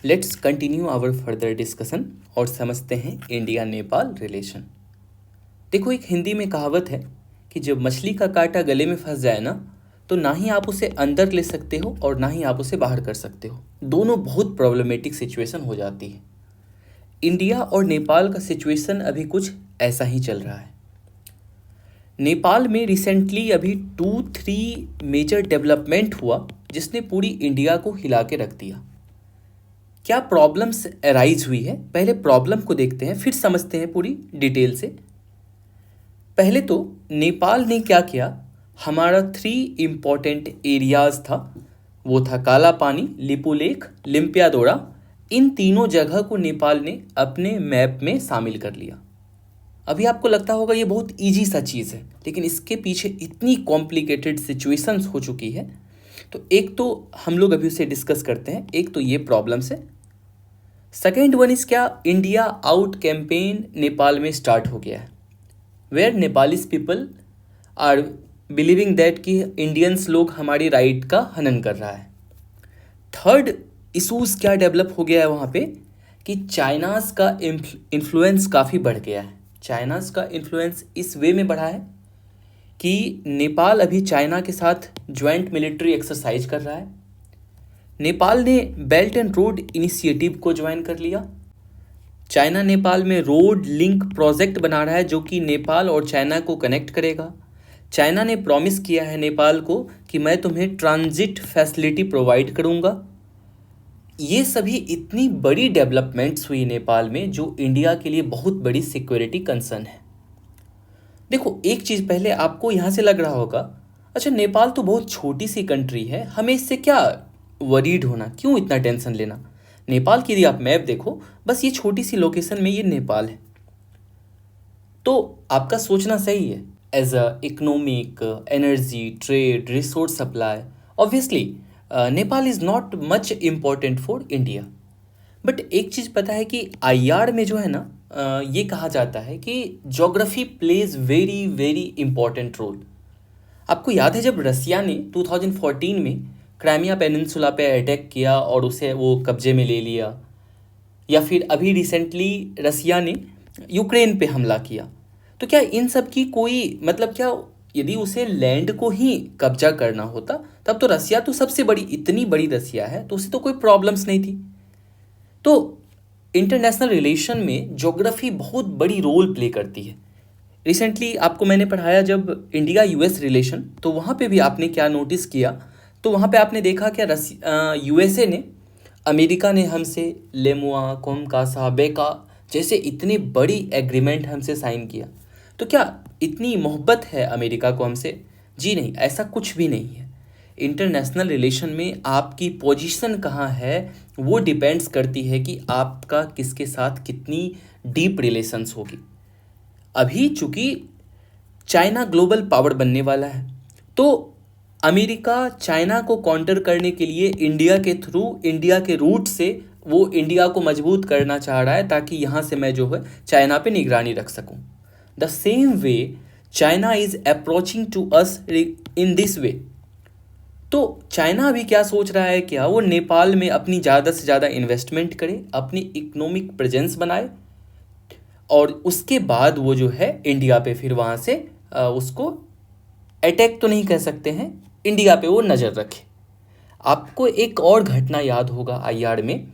Let's continue our further discussion और समझते हैं इंडिया नेपाल रिलेशन। देखो, एक हिंदी में कहावत है कि जब मछली का कांटा गले में फंस जाए ना, तो ना ही आप उसे अंदर ले सकते हो और ना ही आप उसे बाहर कर सकते हो। दोनों बहुत प्रॉब्लमेटिक सिचुएशन हो जाती है। इंडिया और नेपाल का सिचुएशन अभी कुछ ऐसा ही चल रहा है। नेपाल में रिसेंटली अभी 2-3 मेजर डेवलपमेंट हुआ जिसने पूरी इंडिया को हिला के रख दिया। क्या प्रॉब्लम्स अराइज हुई है, पहले प्रॉब्लम को देखते हैं, फिर समझते हैं पूरी डिटेल से। पहले तो नेपाल ने क्या किया, हमारा 3 इम्पॉर्टेंट एरियाज था, वो था काला पानी, लिपुलेख, लिम्पियादोरा। इन तीनों जगह को नेपाल ने अपने मैप में शामिल कर लिया। अभी आपको लगता होगा ये बहुत इजी सा चीज़ है, लेकिन इसके पीछे इतनी कॉम्प्लिकेटेड सिचुएशंस हो चुकी है। तो एक तो हम लोग अभी उसे डिस्कस करते हैं। एक तो ये प्रॉब्लम्स है। सेकेंड वन इज़ क्या, इंडिया आउट कैंपेन नेपाल में स्टार्ट हो गया है, where Nepalese people are believing that कि इंडियंस लोग हमारी राइट का हनन कर रहा है। थर्ड इशूज़ क्या डेवलप हो गया है वहाँ पे कि चाइनाज का इन्फ्लुएंस काफ़ी बढ़ गया है। चाइनाज का इन्फ्लुएंस इस वे में बढ़ा है कि नेपाल अभी चाइना के साथ ज्वाइंट मिलिट्री एक्सरसाइज कर रहा है। नेपाल ने बेल्ट एंड रोड इनिशिएटिव को ज्वाइन कर लिया। चाइना नेपाल में रोड लिंक प्रोजेक्ट बना रहा है जो कि नेपाल और चाइना को कनेक्ट करेगा। चाइना ने प्रॉमिस किया है नेपाल को कि मैं तुम्हें ट्रांजिट फैसिलिटी प्रोवाइड करूंगा। ये सभी इतनी बड़ी डेवलपमेंट्स हुई नेपाल में जो इंडिया के लिए बहुत बड़ी सिक्योरिटी कंसर्न है। देखो, एक चीज़ पहले आपको यहाँ से लग रहा होगा, अच्छा नेपाल तो बहुत छोटी सी कंट्री है, हमें इससे क्या वरीड होना, क्यों इतना टेंशन लेना। नेपाल की यदि आप मैप देखो, बस ये छोटी सी लोकेशन में ये नेपाल है। तो आपका सोचना सही है। As a economic, energy, trade, resource supply, obviously Nepal is not much important for India. But एक चीज़ पता है कि आईआर में जो है ना, ये कहा जाता है कि geography plays very very important role. आपको याद है जब रसिया ने 2014 में क्राइमिया पेनिनसुला पे अटैक किया और उसे वो कब्जे में ले लिया, या फिर अभी रिसेंटली रसिया ने यूक्रेन पे हमला किया, तो क्या इन सब की कोई मतलब, क्या यदि उसे लैंड को ही कब्जा करना होता तब तो रसिया तो सबसे बड़ी, इतनी बड़ी रसिया है तो उसे तो कोई प्रॉब्लम्स नहीं थी। तो इंटरनेशनल रिलेशन में ज्योग्राफी बहुत बड़ी रोल प्ले करती है। रिसेंटली आपको मैंने पढ़ाया जब इंडिया यूएस रिलेशन, तो वहाँ पे भी आपने क्या नोटिस किया, तो वहाँ पे आपने देखा क्या यूएसए ने, अमेरिका ने हमसे लेमुआ, कोमकासा, बेका जैसे इतनी बड़ी एग्रीमेंट हमसे साइन किया। तो क्या इतनी मोहब्बत है अमेरिका को हमसे? जी नहीं, ऐसा कुछ भी नहीं है। इंटरनेशनल रिलेशन में आपकी पोजीशन कहाँ है वो डिपेंड्स करती है कि आपका किसके साथ कितनी डीप रिलेशंस होगी। अभी चूंकि चाइना ग्लोबल पावर बनने वाला है, तो अमेरिका चाइना को काउंटर करने के लिए इंडिया के थ्रू, इंडिया के रूट से वो इंडिया को मजबूत करना चाह रहा है ताकि यहाँ से मैं जो है चाइना पे निगरानी रख सकूँ। The same way China is approaching to us in this way. तो चाइना अभी क्या सोच रहा है, क्या वो नेपाल में अपनी ज़्यादा से ज़्यादा इन्वेस्टमेंट करे, अपनी इकोनॉमिक प्रेजेंस बनाए, और उसके बाद वो जो है इंडिया पे फिर वहाँ से उसको अटैक तो नहीं कह सकते हैं, इंडिया पे वो नज़र रखे। आपको एक और घटना याद होगा आईआर में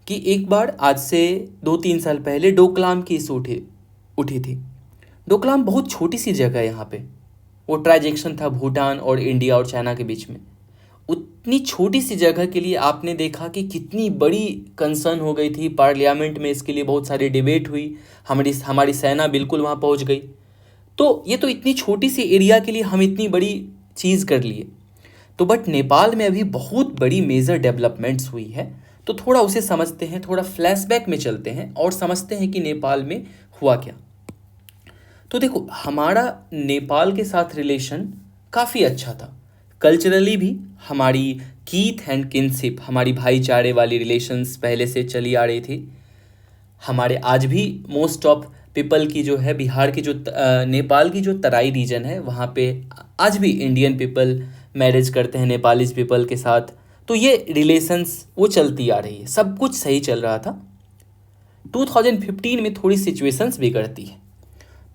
कि एक बार आज से 2-3 साल पहले डोकलाम की इशू उठी थी। डोकलाम बहुत छोटी सी जगह है यहाँ पे, वो ट्रांजैक्शन था भूटान और इंडिया और चाइना के बीच में। उतनी छोटी सी जगह के लिए आपने देखा कि कितनी बड़ी कंसर्न हो गई थी पार्लियामेंट में, इसके लिए बहुत सारी डिबेट हुई, हमारी सेना बिल्कुल वहाँ पहुँच गई। तो ये तो इतनी छोटी सी एरिया के लिए हम इतनी बड़ी चीज़ कर लिए। तो बट नेपाल में अभी बहुत बड़ी मेजर डेवलपमेंट्स हुई है, तो थोड़ा उसे समझते हैं, थोड़ा फ्लैशबैक में चलते हैं और समझते हैं कि नेपाल में हुआ क्या। तो देखो, हमारा नेपाल के साथ रिलेशन काफ़ी अच्छा था। कल्चरली भी हमारी कीथ एंड किनशिप, हमारी भाईचारे वाली रिलेशंस पहले से चली आ रही थी। हमारे आज भी मोस्ट ऑफ पीपल की जो है, बिहार की जो नेपाल की जो तराई रीजन है, वहाँ पे आज भी इंडियन पीपल मैरिज करते हैं नेपालीज पीपल के साथ। तो ये रिलेशंस वो चलती आ रही है, सब कुछ सही चल रहा था। 2015 में थोड़ी सिचुएशंस बिगड़ती है।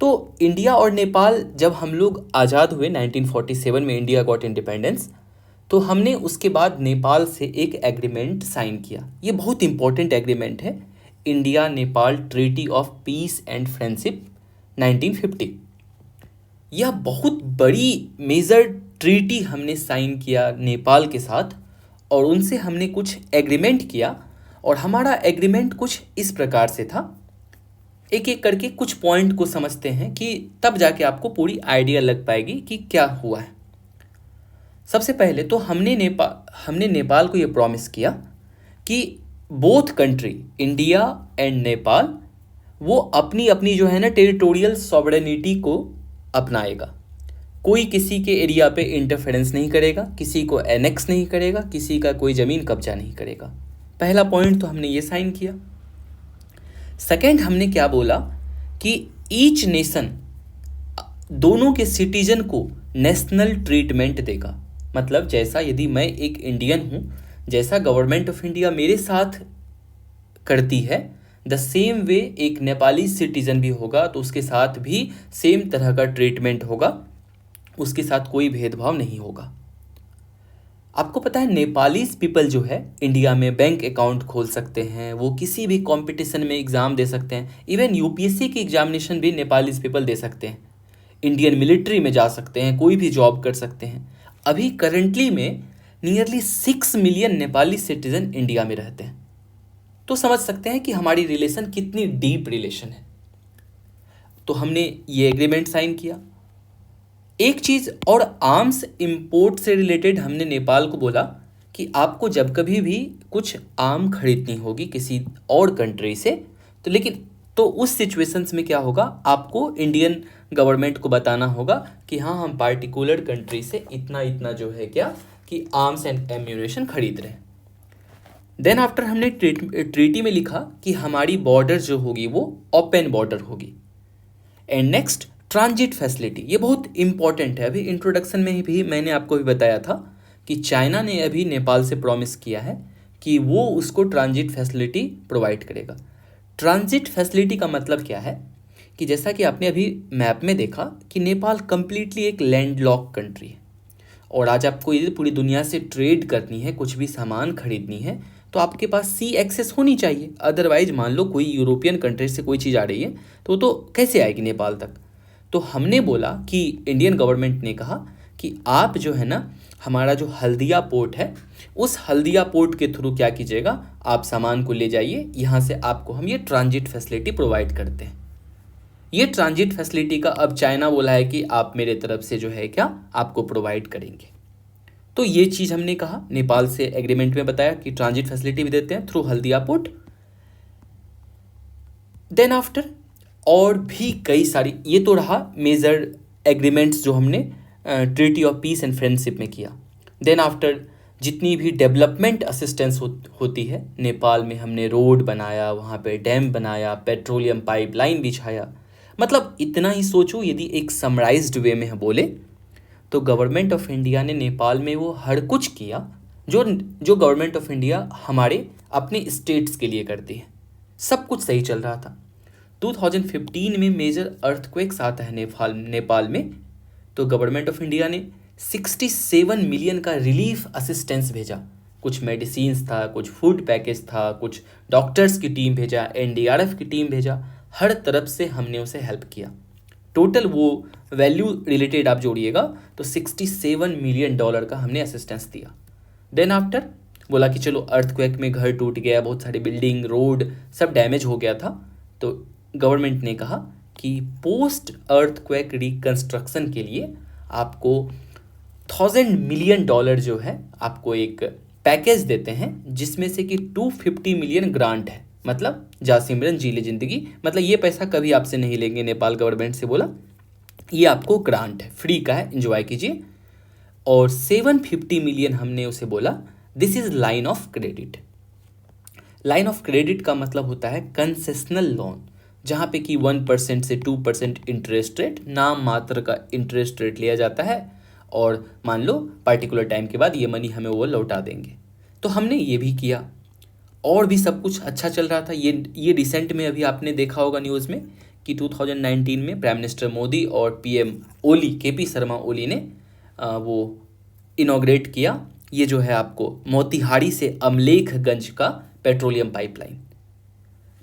तो इंडिया और नेपाल, जब हम लोग आज़ाद हुए 1947 में, इंडिया गॉट इंडिपेंडेंस, तो हमने उसके बाद नेपाल से एक एग्रीमेंट साइन किया। ये बहुत इंपॉर्टेंट एग्रीमेंट है, India Nepal treaty of peace and friendship 1950। यह बहुत बड़ी मेजर ट्रीटी हमने साइन किया नेपाल के साथ, और उनसे हमने कुछ एग्रीमेंट किया। और हमारा एग्रीमेंट कुछ इस प्रकार से था, एक एक करके कुछ पॉइंट को समझते हैं कि तब जाके आपको पूरी आइडिया लग पाएगी कि क्या हुआ है। सबसे पहले तो हमने नेपाल को ये प्रॉमिस किया कि both country, India and Nepal, वो अपनी अपनी जो है ना टेरिटोरियल सॉवरेनिटी को अपनाएगा। कोई किसी के एरिया पे इंटरफेरेंस नहीं करेगा, किसी को एनेक्स नहीं करेगा, किसी का कोई ज़मीन कब्जा नहीं करेगा। पहला पॉइंट तो हमने ये साइन किया। सेकेंड, हमने क्या बोला कि ईच नेशन दोनों के सिटीजन को नेशनल ट्रीटमेंट देगा। मतलब जैसा यदि मैं एक इंडियन हूँ, जैसा गवर्नमेंट ऑफ इंडिया मेरे साथ करती है, द सेम वे एक नेपाली सिटीजन भी होगा तो उसके साथ भी सेम तरह का ट्रीटमेंट होगा, उसके साथ कोई भेदभाव नहीं होगा। आपको पता है नेपालीज पीपल जो है इंडिया में बैंक अकाउंट खोल सकते हैं, वो किसी भी कंपटीशन में एग्ज़ाम दे सकते हैं, इवन यूपीएससी की एग्जामिनेशन भी नेपालीज पीपल दे सकते हैं, इंडियन मिलिट्री में जा सकते हैं, कोई भी जॉब कर सकते हैं। अभी करंटली में nearly 6 million Nepali citizen India में रहते हैं। तो समझ सकते हैं कि हमारी रिलेशन कितनी डीप रिलेशन है। तो हमने ये एग्रीमेंट साइन किया। एक चीज़ और, आर्म्स इंपोर्ट से रिलेटेड हमने नेपाल को बोला कि आपको जब कभी भी कुछ आर्म खरीदनी होगी किसी और कंट्री से, तो उस सिचुएशंस में क्या होगा, आपको इंडियन गवर्नमेंट को बताना होगा कि हाँ, हम पार्टिकुलर कंट्री से इतना इतना जो है क्या कि आर्म्स एंड एम्यूनेशन खरीद रहे हैं। देन आफ्टर हमने ट्रीटी में लिखा कि हमारी बॉर्डर जो होगी वो ओपन बॉर्डर होगी। एंड नेक्स्ट, ट्रांजिट फैसिलिटी, ये बहुत इंपॉर्टेंट है। अभी इंट्रोडक्शन में भी मैंने आपको भी बताया था कि चाइना ने अभी नेपाल से प्रॉमिस किया है कि वो उसको ट्रांजिट फैसिलिटी प्रोवाइड करेगा। ट्रांजिट फैसिलिटी का मतलब क्या है कि जैसा कि आपने अभी मैप में देखा कि नेपाल कंप्लीटली एक लैंडलॉक कंट्री है, और आज आपको यदि पूरी दुनिया से ट्रेड करनी है, कुछ भी सामान खरीदनी है, तो आपके पास सी एक्सेस होनी चाहिए। अदरवाइज मान लो कोई यूरोपियन कंट्री से कोई चीज़ आ रही है तो कैसे आएगी नेपाल तक। तो हमने बोला कि इंडियन गवर्नमेंट ने कहा कि आप जो है ना, हमारा जो हल्दिया पोर्ट है, उस हल्दिया पोर्ट के थ्रू क्या कीजिएगा, आप सामान को ले जाइए, यहाँ से आपको हम ये ट्रांजिट फैसिलिटी प्रोवाइड करते हैं। ये ट्रांजिट फैसिलिटी का अब चाइना बोला है कि आप मेरे तरफ से जो है क्या आपको प्रोवाइड करेंगे। तो ये चीज़ हमने कहा, नेपाल से एग्रीमेंट में बताया कि ट्रांजिट फैसिलिटी भी देते हैं through Haldia port. Then after और भी कई सारी, ये तो रहा मेजर एग्रीमेंट्स जो हमने treaty of peace and friendship में किया। देन आफ्टर जितनी भी डेवलपमेंट असिस्टेंस होती है, नेपाल में हमने रोड बनाया, वहाँ पे डैम बनाया, पेट्रोलियम पाइपलाइन बिछाया। मतलब इतना ही सोचो, यदि एक समराइज्ड वे में बोले तो गवर्नमेंट ऑफ इंडिया ने नेपाल में वो हर कुछ किया जो गवर्नमेंट ऑफ इंडिया हमारे अपने स्टेट्स के लिए करती है। सब कुछ सही चल रहा था। 2015 में मेजर अर्थक्वेक्स आता है नेपाल में, तो गवर्नमेंट ऑफ इंडिया ने 67 मिलियन का रिलीफ असिस्टेंस भेजा। कुछ मेडिसिन्स था, कुछ फूड पैकेज था, कुछ डॉक्टर्स की टीम भेजा, एनडीआरएफ की टीम भेजा, हर तरफ से हमने उसे हेल्प किया। टोटल वो वैल्यू रिलेटेड आप जोड़िएगा तो $67 मिलियन का हमने असिस्टेंस दिया। देन आफ्टर बोला कि चलो अर्थक्वेक में घर टूट गया, बहुत सारी बिल्डिंग, रोड सब डैमेज हो गया था, तो गवर्नमेंट ने कहा कि पोस्ट अर्थक्वेक रिकंस्ट्रक्शन के लिए आपको $1000 मिलियन जो है आपको एक पैकेज देते हैं, जिसमें से कि 250 मिलियन ग्रांट है। मतलब जा सिमरन जी ले जिंदगी, मतलब ये पैसा कभी आपसे नहीं लेंगे, नेपाल गवर्नमेंट से बोला ये आपको ग्रांट है, फ्री का है, एंजॉय कीजिए। और 750 मिलियन हमने उसे बोला this is line of credit. Line of credit का मतलब होता है कंसेशनल लोन, जहाँ पे कि 1% से 2% इंटरेस्ट रेट, नाम मात्र का इंटरेस्ट रेट लिया जाता है, और मान लो पार्टिकुलर टाइम के बाद ये मनी हमें वो लौटा देंगे। तो हमने ये भी किया, और भी सब कुछ अच्छा चल रहा था। ये रिसेंट में अभी आपने देखा होगा न्यूज़ में कि 2019 में प्राइम मिनिस्टर मोदी और पीएम ओली, केपी शर्मा ओली ने वो इनॉग्रेट किया, ये जो है आपको मोतिहारी से अमलेखगंज का पेट्रोलियम पाइपलाइन।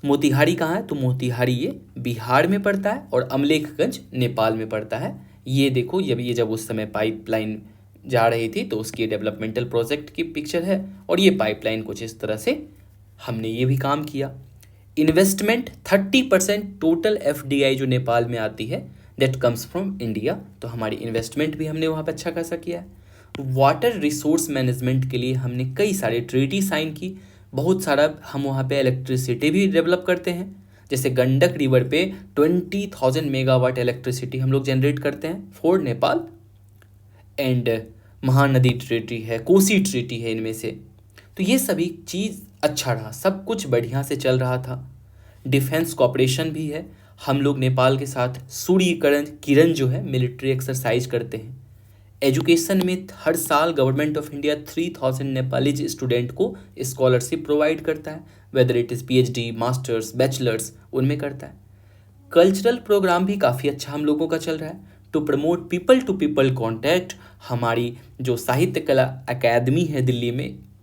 मोतिहारी कहाँ है? तो मोतिहारी ये बिहार में पड़ता है और अमलेखगंज नेपाल में पड़ता है। ये देखो, जब उस समय पाइपलाइन जा रही थी तो उसकी डेवलपमेंटल प्रोजेक्ट की पिक्चर है, और ये पाइपलाइन कुछ इस तरह से हमने ये भी काम किया। इन्वेस्टमेंट 30% टोटल एफडीआई जो नेपाल में आती है दैट कम्स फ्रॉम इंडिया, तो हमारी इन्वेस्टमेंट भी हमने वहाँ पे अच्छा खासा किया है। वाटर रिसोर्स मैनेजमेंट के लिए हमने कई सारे ट्रीटी साइन की, बहुत सारा हम वहाँ पे इलेक्ट्रिसिटी भी डेवलप करते हैं। जैसे गंडक रिवर पे 20,000 मेगावाट इलेक्ट्रिसिटी हम लोग जनरेट करते हैं for Nepal. And Mahanadi treaty है, कोसी ट्रीटी है, इनमें से तो ये सभी चीज़ अच्छा रहा, सब कुछ बढ़िया से चल रहा था। डिफेंस कॉपरेशन भी है, हम लोग नेपाल के साथ सूर्यकिरण किरण जो है मिलिट्री एक्सरसाइज करते हैं। एजुकेशन में हर साल government of India 3,000 Nepalese student को स्कॉलरशिप प्रोवाइड करता है, whether it is PhD, masters, bachelors, उनमें करता है। कल्चरल प्रोग्राम भी काफ़ी अच्छा हम लोगों का चल रहा है। To promote people to people contact, हमारी जो साहित्य कला अकादमी है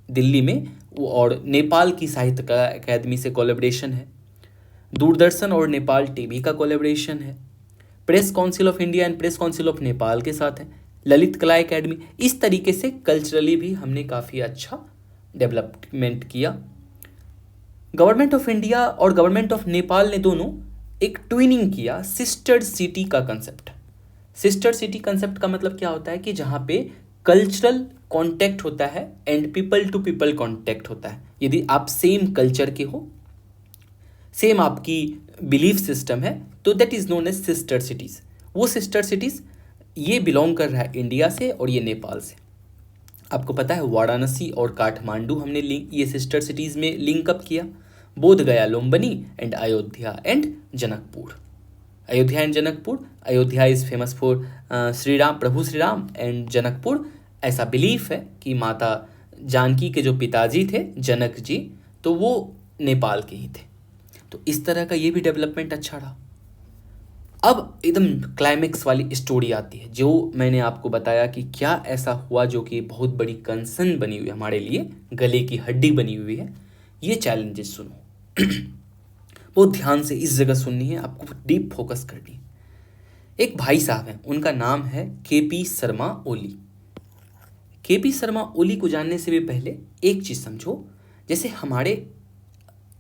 दिल्ली में वो और नेपाल की साहित्य कला अकादमी से कोलैबोरेशन है। दूरदर्शन और नेपाल टीवी का कोलैबोरेशन है। Press council of India and press council of Nepal के साथ है। ललित कला एकेडमी, इस तरीके से कल्चरली भी हमने काफ़ी अच्छा डेवलपमेंट किया। गवर्नमेंट ऑफ इंडिया और गवर्नमेंट ऑफ नेपाल ने दोनों एक ट्विनिंग किया सिस्टर सिटी का कंसेप्ट। सिस्टर सिटी कंसेप्ट का मतलब क्या होता है कि जहाँ पे कल्चरल कांटेक्ट होता है and people to people contact होता है। यदि आप सेम कल्चर के हो, सेम आपकी बिलीफ सिस्टम है, तो that is known as sister cities. वो सिस्टर सिटीज़ ये बिलोंग कर रहा है इंडिया से और ये नेपाल से। आपको पता है वाराणसी और काठमांडू हमने ये सिस्टर सिटीज़ में लिंक अप किया। बोध गया, Lumbini and Ayodhya and Janakpur. Ayodhya and Janakpur, Ayodhya is famous for Prabhu Shri Ram and Janakpur, ऐसा बिलीफ है कि माता जानकी के जो पिताजी थे जनक जी, तो वो नेपाल के ही थे। तो इस तरह का ये भी डेवलपमेंट अच्छा रहा। अब एकदम क्लाइमेक्स वाली स्टोरी आती है, जो मैंने आपको बताया कि क्या ऐसा हुआ जो कि बहुत बड़ी कंसर्न बनी हुई है हमारे लिए, गले की हड्डी बनी हुई है। ये चैलेंजेस सुनो बहुत ध्यान से, इस जगह सुननी है आपको, डीप फोकस करनी है। एक भाई साहब हैं, उनका नाम है केपी शर्मा ओली। केपी शर्मा ओली को जानने से भी पहले एक चीज़ समझो, जैसे हमारे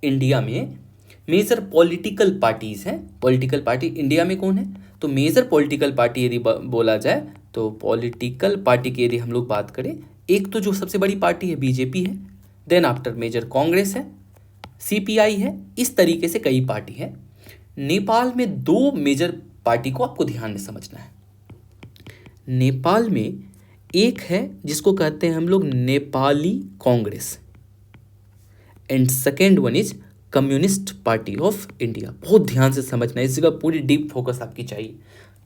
इंडिया में मेजर पॉलिटिकल पार्टीज़ हैं। पॉलिटिकल पार्टी इंडिया में कौन है? तो मेजर पॉलिटिकल पार्टी यदि बोला जाए तो पॉलिटिकल पार्टी की यदि हम लोग बात करें, एक तो जो सबसे बड़ी पार्टी है बीजेपी है, देन आफ्टर मेजर कांग्रेस है, सीपीआई है, इस तरीके से कई पार्टी है। नेपाल में दो मेजर पार्टी को आपको ध्यान में समझना है। नेपाल में एक है जिसको कहते हैं हम लोग Nepali Congress, and second one is communist party of India. बहुत ध्यान से समझना है, इस जगह पूरी डीप फोकस आपकी चाहिए।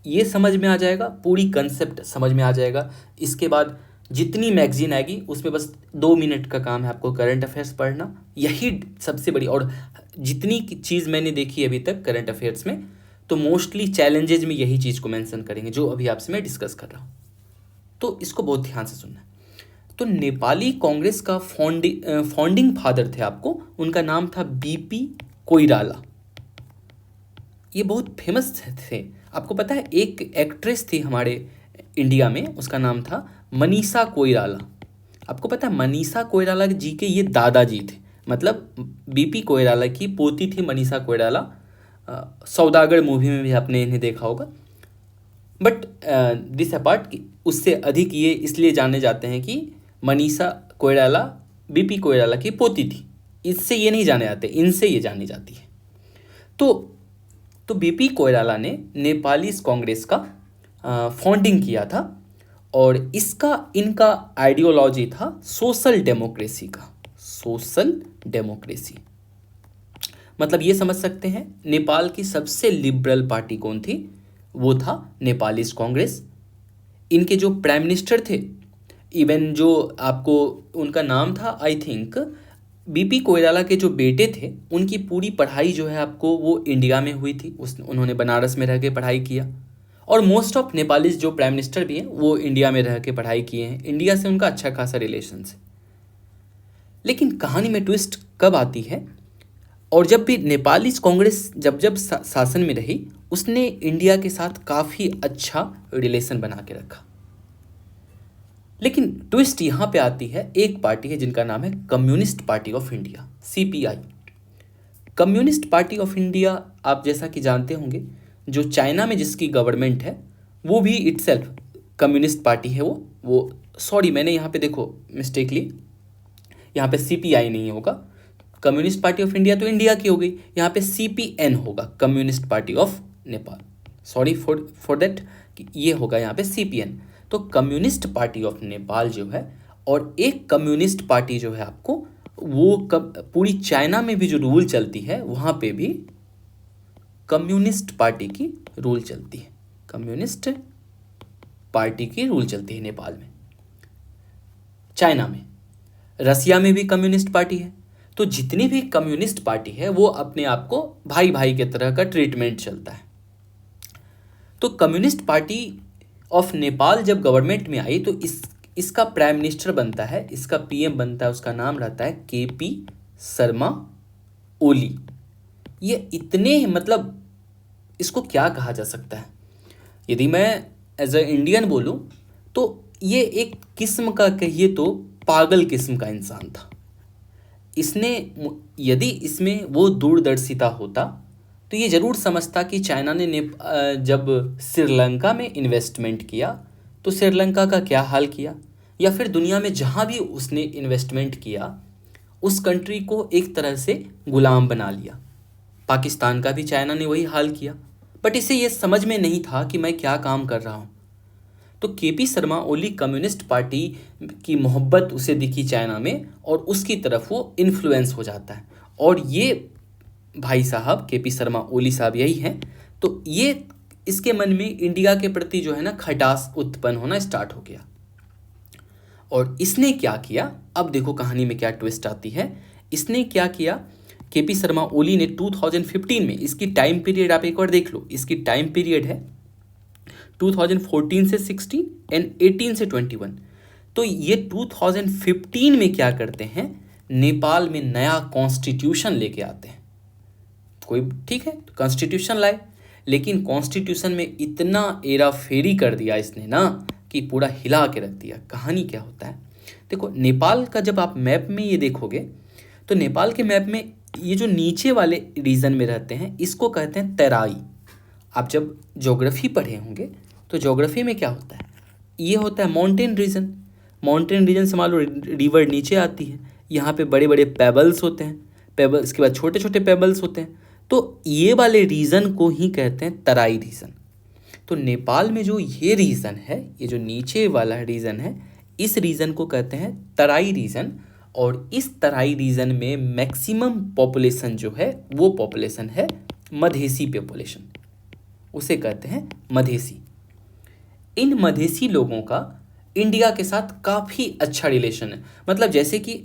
ये समझ में आ जाएगा, पूरी कंसेप्ट समझ में आ जाएगा। इसके बाद जितनी मैगजीन आएगी उसमें बस 2 मिनट का काम है आपको करंट अफेयर्स पढ़ना, यही सबसे बड़ी। और जितनी चीज़ मैंने देखी अभी तक करंट अफेयर्स में, तो मोस्टली चैलेंजेज में यही चीज़ को मेंशन करेंगे जो अभी आपसे मैं डिस्कस कर रहा हूँ। तो इसको बहुत ध्यान से सुनना है। तो नेपाली कांग्रेस का फाउंडिंग फादर थे, आपको उनका नाम था बीपी कोइराला। ये बहुत फेमस थे। आपको पता है एक एक्ट्रेस थी हमारे इंडिया में, उसका नाम था मनीषा कोइराला। आपको पता है मनीषा कोइराला जी के ये दादाजी थे, मतलब बीपी कोइराला की पोती थी मनीषा कोइराला। सौदागर मूवी में भी आपने इन्हें देखा होगा। बट दिस अपार्ट, उससे अधिक ये इसलिए जाने जाते हैं कि मनीषा कोइराला बीपी कोइराला की पोती थी। इससे ये नहीं जाने जाते, इनसे ये जानी जाती है। तो बीपी कोइराला ने नेपाली कांग्रेस का फाउंडिंग किया था, और इनका आइडियोलॉजी था सोशल डेमोक्रेसी का। सोशल डेमोक्रेसी मतलब ये समझ सकते हैं, नेपाल की सबसे लिबरल पार्टी कौन थी? वो था नेपाली कांग्रेस। इनके जो प्राइम मिनिस्टर थे, इवन जो आपको उनका नाम था, आई थिंक बीपी कोइराला के जो बेटे थे उनकी पूरी पढ़ाई जो है आपको वो इंडिया में हुई थी। उन्होंने बनारस में रह के पढ़ाई किया। और मोस्ट ऑफ नेपालीज जो प्राइम मिनिस्टर भी हैं वो इंडिया में रह के पढ़ाई किए हैं। इंडिया से उनका अच्छा खासा रिलेशन है। लेकिन कहानी में ट्विस्ट कब आती है, और जब भी नेपालीज कांग्रेस जब जब शासन में रही उसने इंडिया के साथ काफ़ी अच्छा रिलेशन बना के रखा। लेकिन ट्विस्ट यहाँ पे आती है, एक पार्टी है जिनका नाम है communist party of India, CPI. Communist party of India आप जैसा कि जानते होंगे जो चाइना में जिसकी गवर्नमेंट है वो भी इटसेल्फ कम्युनिस्ट पार्टी है। वो सॉरी मैंने यहाँ पे देखो मिस्टेकली यहाँ पे सीपीआई नहीं होगा, कम्युनिस्ट पार्टी ऑफ इंडिया तो इंडिया की हो गई, यहाँ पे सीपीएन होगा, communist party of Nepal. Sorry for that कि ये होगा यहाँ पे सीपीएन। तो कम्युनिस्ट पार्टी ऑफ नेपाल जो है, और एक कम्युनिस्ट पार्टी जो है आपको वो पूरी चाइना में भी जो रूल चलती है वहाँ पे भी कम्युनिस्ट पार्टी की रूल चलती है। कम्युनिस्ट पार्टी की रूल चलती है नेपाल में, चाइना में, रसिया में भी कम्युनिस्ट पार्टी है। तो जितनी भी कम्युनिस्ट पार्टी है वो अपने आप को भाई भाई के तरह का ट्रीटमेंट चलता है। तो कम्युनिस्ट पार्टी ऑफ नेपाल जब गवर्नमेंट में आई तो इसका प्राइम मिनिस्टर बनता है, इसका पीएम बनता है, उसका नाम रहता है केपी शर्मा ओली। ये इतने मतलब इसको क्या कहा जा सकता है, यदि मैं एज अ इंडियन बोलूँ तो ये एक किस्म का कहिए तो पागल किस्म का इंसान था। इसने यदि इसमें वो दूरदर्शिता होता तो ये ज़रूर समझता कि चाइना ने जब श्रीलंका में इन्वेस्टमेंट किया तो श्रीलंका का क्या हाल किया, या फिर दुनिया में जहाँ भी उसने इन्वेस्टमेंट किया उस कंट्री को एक तरह से गुलाम बना लिया। पाकिस्तान का भी चाइना ने वही हाल किया, बट इसे ये समझ में नहीं था कि मैं क्या काम कर रहा हूँ। तो केपी शर्मा ओली कम्युनिस्ट पार्टी की मोहब्बत उसे दिखी चाइना में और उसकी तरफ वो इन्फ्लुएंस हो जाता है। और ये भाई साहब केपी शर्मा ओली साहब यही हैं। तो ये इसके मन में इंडिया के प्रति जो है ना खटास उत्पन्न होना स्टार्ट हो गया। और इसने क्या किया, अब देखो कहानी में क्या ट्विस्ट आती है। इसने क्या किया, केपी शर्मा ओली ने 2015 में, इसकी टाइम पीरियड आप एक बार देख लो, इसकी टाइम पीरियड है 2014 से 16 एंड 18 से 21। तो ये 2015 में क्या करते हैं, नेपाल में नया कॉन्स्टिट्यूशन लेके आते हैं। कोई ठीक है कॉन्स्टिट्यूशन लाए, लेकिन कॉन्स्टिट्यूशन में इतना एरा फेरी कर दिया इसने ना कि पूरा हिला के रख दिया। कहानी क्या होता है देखो, नेपाल का जब आप मैप में ये देखोगे तो नेपाल के मैप में ये जो नीचे वाले रीजन में रहते हैं इसको कहते हैं तराई। आप जब ज्योग्राफी पढ़े होंगे तो ज्योग्राफी में क्या होता है, ये होता है माउंटेन रीजन। माउंटेन रीजन से मान लो रिवर नीचे आती है, यहाँ पे बड़े बड़े पेबल्स होते हैं, पेबल इसके बाद छोटे छोटे पेबल्स होते हैं। तो ये वाले रीजन को ही कहते हैं तराई रीजन। तो नेपाल में जो ये रीजन है, ये जो नीचे वाला रीजन है, इस रीजन को कहते हैं तराई रीजन। और इस तराई रीजन में मैक्सिमम पॉपुलेशन जो है वो पॉपुलेशन है मधेसी पॉपुलेशन, उसे कहते हैं मधेसी। इन मधेसी लोगों का इंडिया के साथ काफ़ी अच्छा रिलेशन है। मतलब जैसे कि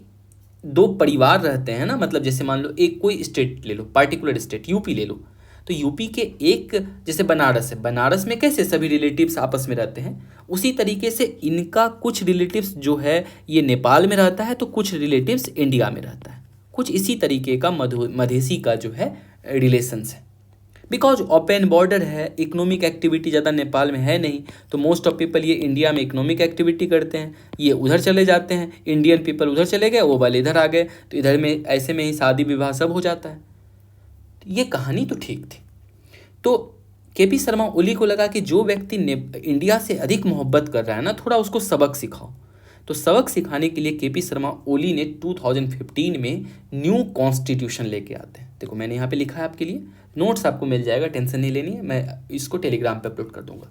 दो परिवार रहते हैं ना, मतलब जैसे मान लो एक कोई स्टेट ले लो, पार्टिकुलर स्टेट यूपी ले लो, तो यूपी के एक जैसे बनारस है, बनारस में कैसे सभी रिलेटिव्स आपस में रहते हैं, उसी तरीके से इनका कुछ रिलेटिव्स जो है ये नेपाल में रहता है तो कुछ रिलेटिव्स इंडिया में रहता है। कुछ इसी तरीके का मधेसी का जो है रिलेशंस है। बिकॉज ओपन बॉर्डर है, इकोनॉमिक एक्टिविटी ज़्यादा नेपाल में है नहीं, तो मोस्ट ऑफ पीपल ये इंडिया में इकोनॉमिक एक्टिविटी करते हैं, ये उधर चले जाते हैं, इंडियन पीपल उधर चले गए, वो वाले इधर आ गए, तो इधर में ऐसे में ही शादी विवाह सब हो जाता है। ये कहानी तो ठीक थी। तो केपी शर्मा ओली को लगा कि जो व्यक्ति इंडिया से अधिक मोहब्बत कर रहा है ना, थोड़ा उसको सबक सिखाओ। तो सबक सिखाने के लिए केपी शर्मा ओली ने 2015 में न्यू कॉन्स्टिट्यूशन लेके आते हैं। देखो मैंने यहाँ पे लिखा है आपके लिए, नोट्स आपको मिल जाएगा, टेंशन नहीं लेनी है, मैं इसको टेलीग्राम पे अपलोड कर दूंगा।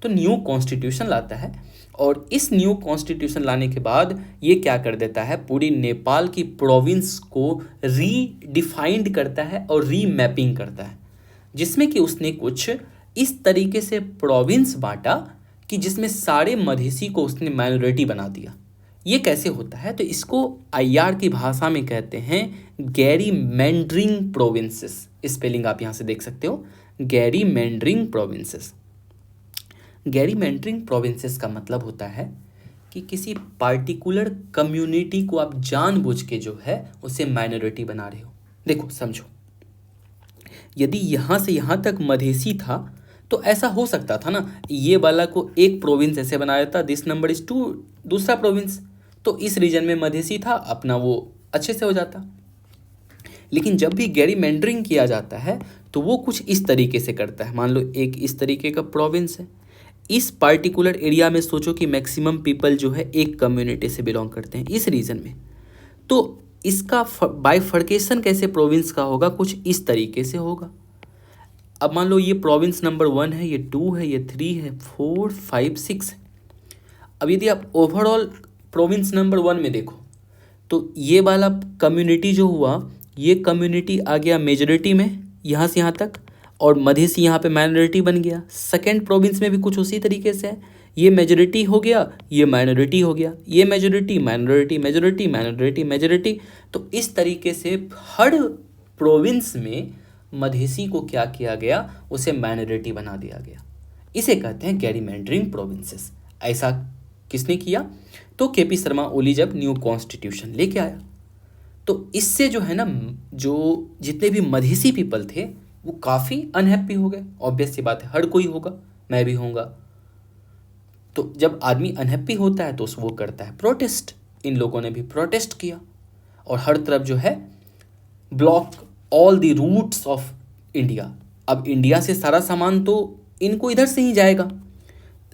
तो न्यू कॉन्स्टिट्यूशन लाता है, और इस न्यू कॉन्स्टिट्यूशन लाने के बाद ये क्या कर देता है, पूरी नेपाल की प्रोविंस को रीडिफाइंड करता है और रीमैपिंग करता है, जिसमें कि उसने कुछ इस तरीके से प्रोविंस बांटा कि जिसमें सारे मधेसी को उसने माइनॉरिटी बना दिया। ये कैसे होता है? तो इसको आईआर की भाषा में कहते हैं गैरीमैंडरिंग प्रोविंसेस। स्पेलिंग आप यहाँ से देख सकते हो, गैरीमैंडरिंग प्रोविंसेस। गैरीमैंडरिंग प्रोविंसेस का मतलब होता है कि किसी पार्टिकुलर कम्युनिटी को आप जानबूझ के जो है उसे माइनॉरिटी बना रहे हो। देखो समझो, यदि यहाँ से यहाँ तक मधेसी था तो ऐसा हो सकता था ना, ये वाला को एक प्रोविंस ऐसे बनाया था, दिस नंबर इज 2, दूसरा प्रोविंस, तो इस रीजन में मधेसी था अपना, वो अच्छे से हो जाता। लेकिन जब भी गैरीमैंडरिंग किया जाता है तो वो कुछ इस तरीके से करता है। मान लो एक इस तरीके का प्रोविंस है, इस पार्टिकुलर एरिया में सोचो कि मैक्सिमम पीपल जो है एक कम्युनिटी से बिलोंग करते हैं इस रीजन में, तो इसका बाइफर्केशन कैसे प्रोविंस का होगा, कुछ इस तरीके से होगा। अब मान लो ये प्रोविंस नंबर 1 है, ये 2 है, ये 3 है, 4, 5, 6 है। अब यदि आप ओवरऑल प्रोविंस नंबर 1 में देखो तो ये वाला कम्युनिटी जो हुआ, ये कम्युनिटी आ गया मेजॉरिटी में यहाँ से यहाँ तक, और मधेसी यहाँ पे माइनॉरिटी बन गया। सेकेंड प्रोविंस में भी कुछ उसी तरीके से है, ये मेजॉरिटी हो गया, ये माइनॉरिटी हो गया, ये majority minority majority minority majority. तो इस तरीके से हर प्रोविंस में मधेसी को क्या किया गया, उसे माइनॉरिटी बना दिया गया। इसे कहते हैं गैरीमैंडरिंग प्रोविंसेस। ऐसा किसने किया? तो केपी शर्मा ओली जब न्यू कॉन्स्टिट्यूशन लेके आया तो इससे जो है ना, जो जितने भी मधेसी पीपल थे वो काफ़ी अनहैप्पी हो गए। ऑब्वियस सी बात है, हर कोई होगा, मैं भी होऊंगा। तो जब आदमी अनहैप्पी होता है तो वो करता है प्रोटेस्ट। इन लोगों ने भी प्रोटेस्ट किया और हर तरफ जो है block all the routes of India. अब इंडिया से सारा सामान तो इनको इधर से ही जाएगा,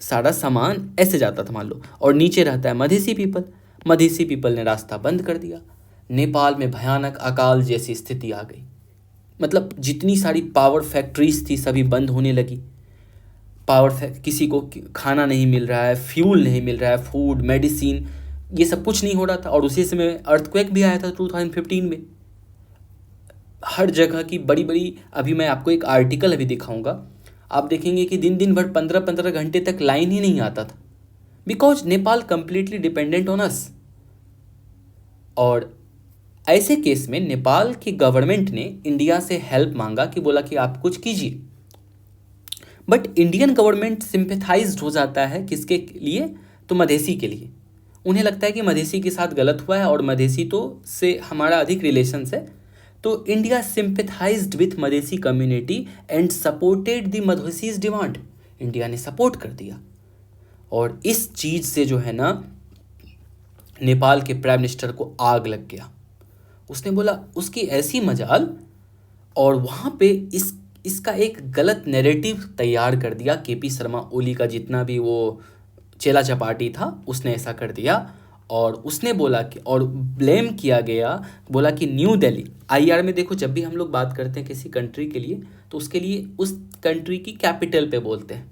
सारा सामान ऐसे जाता था मान लो, और नीचे रहता है मधेसी पीपल। मधेसी पीपल ने रास्ता बंद कर दिया। नेपाल में भयानक अकाल जैसी स्थिति आ गई। मतलब जितनी सारी पावर फैक्ट्रीज थी सभी बंद होने लगी। किसी को खाना नहीं मिल रहा है, फ्यूल नहीं मिल रहा है, फूड मेडिसिन ये सब कुछ नहीं हो रहा था। और उसी समय अर्थक्वेक भी आया था 2015 में। हर जगह की बड़ी बड़ी, अभी मैं आपको एक आर्टिकल अभी दिखाऊंगा, आप देखेंगे कि दिन दिन भर 15-15 घंटे तक लाइन ही नहीं आता था, because Nepal completely dependent on us. और ऐसे केस में नेपाल की गवर्नमेंट ने इंडिया से हेल्प मांगा कि बोला कि आप कुछ कीजिए, बट इंडियन गवर्नमेंट सिंपैथाइज्ड हो जाता है किसके लिए? तो मधेसी के लिए। उन्हें लगता है कि मधेसी के साथ गलत हुआ है और मधेसी तो से हमारा अधिक रिलेशंस है, तो India sympathised with Madhesi community and supported the Madhesis demand. India ने सपोर्ट कर दिया और इस चीज़ से जो है ना नेपाल के प्राइम मिनिस्टर को आग लग गया। उसने बोला उसकी ऐसी मजाल, और वहाँ पे इसका एक गलत नैरेटिव तैयार कर दिया। केपी शर्मा ओली का जितना भी वो चेला चपाटी था उसने ऐसा कर दिया, और उसने बोला कि, और ब्लेम किया गया, बोला कि न्यू दिल्ली। आईआर में देखो, जब भी हम लोग बात करते हैं किसी कंट्री के लिए तो उसके लिए उस कंट्री की कैपिटल पे बोलते हैं।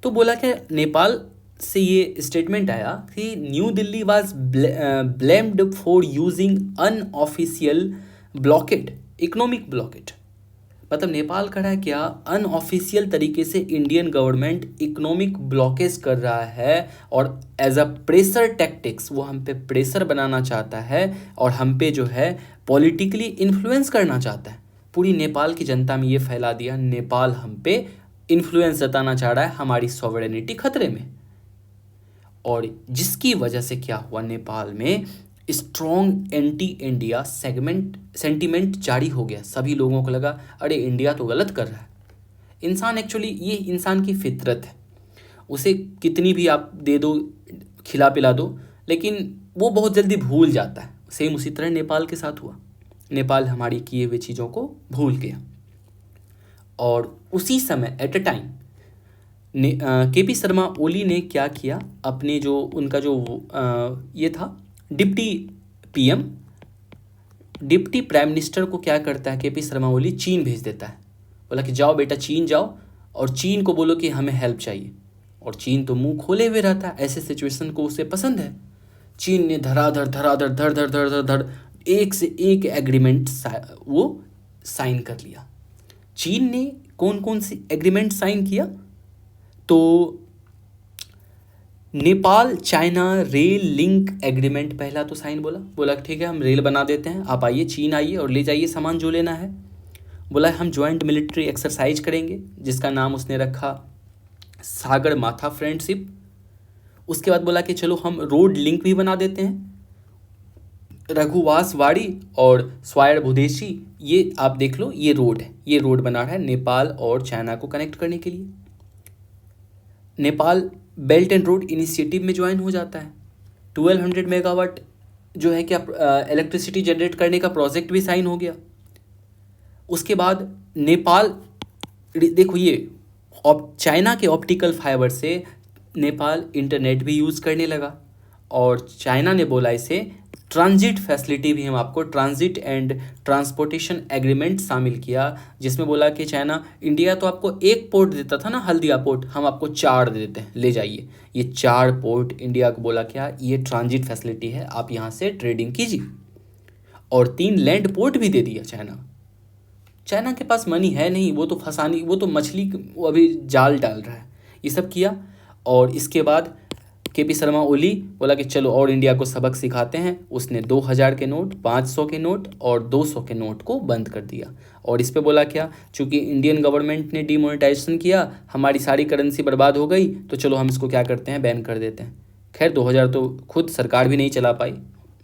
तो बोला कि नेपाल से ये स्टेटमेंट आया कि new Delhi was blamed for using unofficial blockade, economic blockade. मतलब नेपाल कर रहा है क्या? अनऑफिशियल तरीके से इंडियन गवर्नमेंट इकोनॉमिक ब्लॉकेज कर रहा है, और एज अ प्रेशर टैक्टिक्स वो हम पे प्रेशर बनाना चाहता है और हम पे जो है पॉलिटिकली इन्फ्लुएंस करना चाहता है। पूरी नेपाल की जनता में ये फैला दिया, नेपाल हम पे इन्फ्लुएंस जताना चाह रहा है, हमारी सॉवरेनिटी खतरे में। और जिसकी वजह से क्या हुआ, नेपाल में स्ट्रॉन्ग एंटी इंडिया सेंटिमेंट जारी हो गया। सभी लोगों को लगा अरे इंडिया तो गलत कर रहा है। इंसान एक्चुअली, ये इंसान की फितरत है, उसे कितनी भी आप दे दो, खिला पिला दो, लेकिन वो बहुत जल्दी भूल जाता है। सेम उसी तरह नेपाल के साथ हुआ। नेपाल हमारी किए हुए चीज़ों को भूल गया। और उसी समय at a time K P Sharma Oli ने क्या किया, अपने जो उनका जो ये था deputy PM, deputy prime minister को क्या करता है केपी शर्मा ओली, चीन भेज देता है। बोला कि जाओ बेटा चीन जाओ और चीन को बोलो कि हमें हेल्प चाहिए। और चीन तो मुंह खोले हुए रहता है, ऐसे सिचुएशन को उसे पसंद है। चीन ने धराधर धराधर धर धर धर धर धर एक से एक एग्रीमेंट वो साइन कर लिया। चीन ने कौन कौन से एग्रीमेंट साइन किया? तो Nepal China rail link agreement पहला तो साइन बोला, बोला ठीक है हम रेल बना देते हैं, आप आइए चीन आइए और ले जाइए सामान जो लेना है। बोला हम ज्वाइंट मिलिट्री एक्सरसाइज करेंगे जिसका नाम उसने रखा सागर माथा फ्रेंडशिप। उसके बाद बोला कि चलो हम रोड लिंक भी बना देते हैं, रघुवास वाड़ी और स्वायर भूदेशी, ये आप देख लो ये रोड है, ये रोड बना रहा है नेपाल और चाइना को कनेक्ट करने के लिए। Nepal belt and road initiative में ज्वाइन हो जाता है। 1200 मेगावाट जो है क्या इलेक्ट्रिसिटी जनरेट करने का प्रोजेक्ट भी साइन हो गया। उसके बाद नेपाल देखो ये चाइना के ऑप्टिकल फाइबर से नेपाल इंटरनेट भी यूज़ करने लगा और चाइना ने बोला इसे ट्रांजिट फैसिलिटी भी हम आपको ट्रांजिट एंड ट्रांसपोर्टेशन एग्रीमेंट शामिल किया, जिसमें बोला कि चाइना इंडिया तो आपको एक पोर्ट देता था ना हल्दिया पोर्ट, हम आपको 4 दे देते हैं ले जाइए। ये 4 पोर्ट इंडिया को बोला क्या ये ट्रांजिट फैसिलिटी है, आप यहाँ से ट्रेडिंग कीजिए। और 3 लैंड पोर्ट भी दे दिया चाइना। चाइना के पास मनी है नहीं, वो तो फंसानी, वो तो मछली वो अभी जाल डाल रहा है, ये सब किया। और इसके बाद केपी शर्मा ओली बोला कि चलो और इंडिया को सबक सिखाते हैं। उसने 2000 के नोट, 500 के नोट और 200 के नोट को बंद कर दिया। और इस पे बोला क्या, चूंकि इंडियन गवर्नमेंट ने डीमोनेटाइजेशन किया, हमारी सारी करेंसी बर्बाद हो गई, तो चलो हम इसको क्या करते हैं, बैन कर देते हैं। खैर 2000 तो खुद सरकार भी नहीं चला पाई,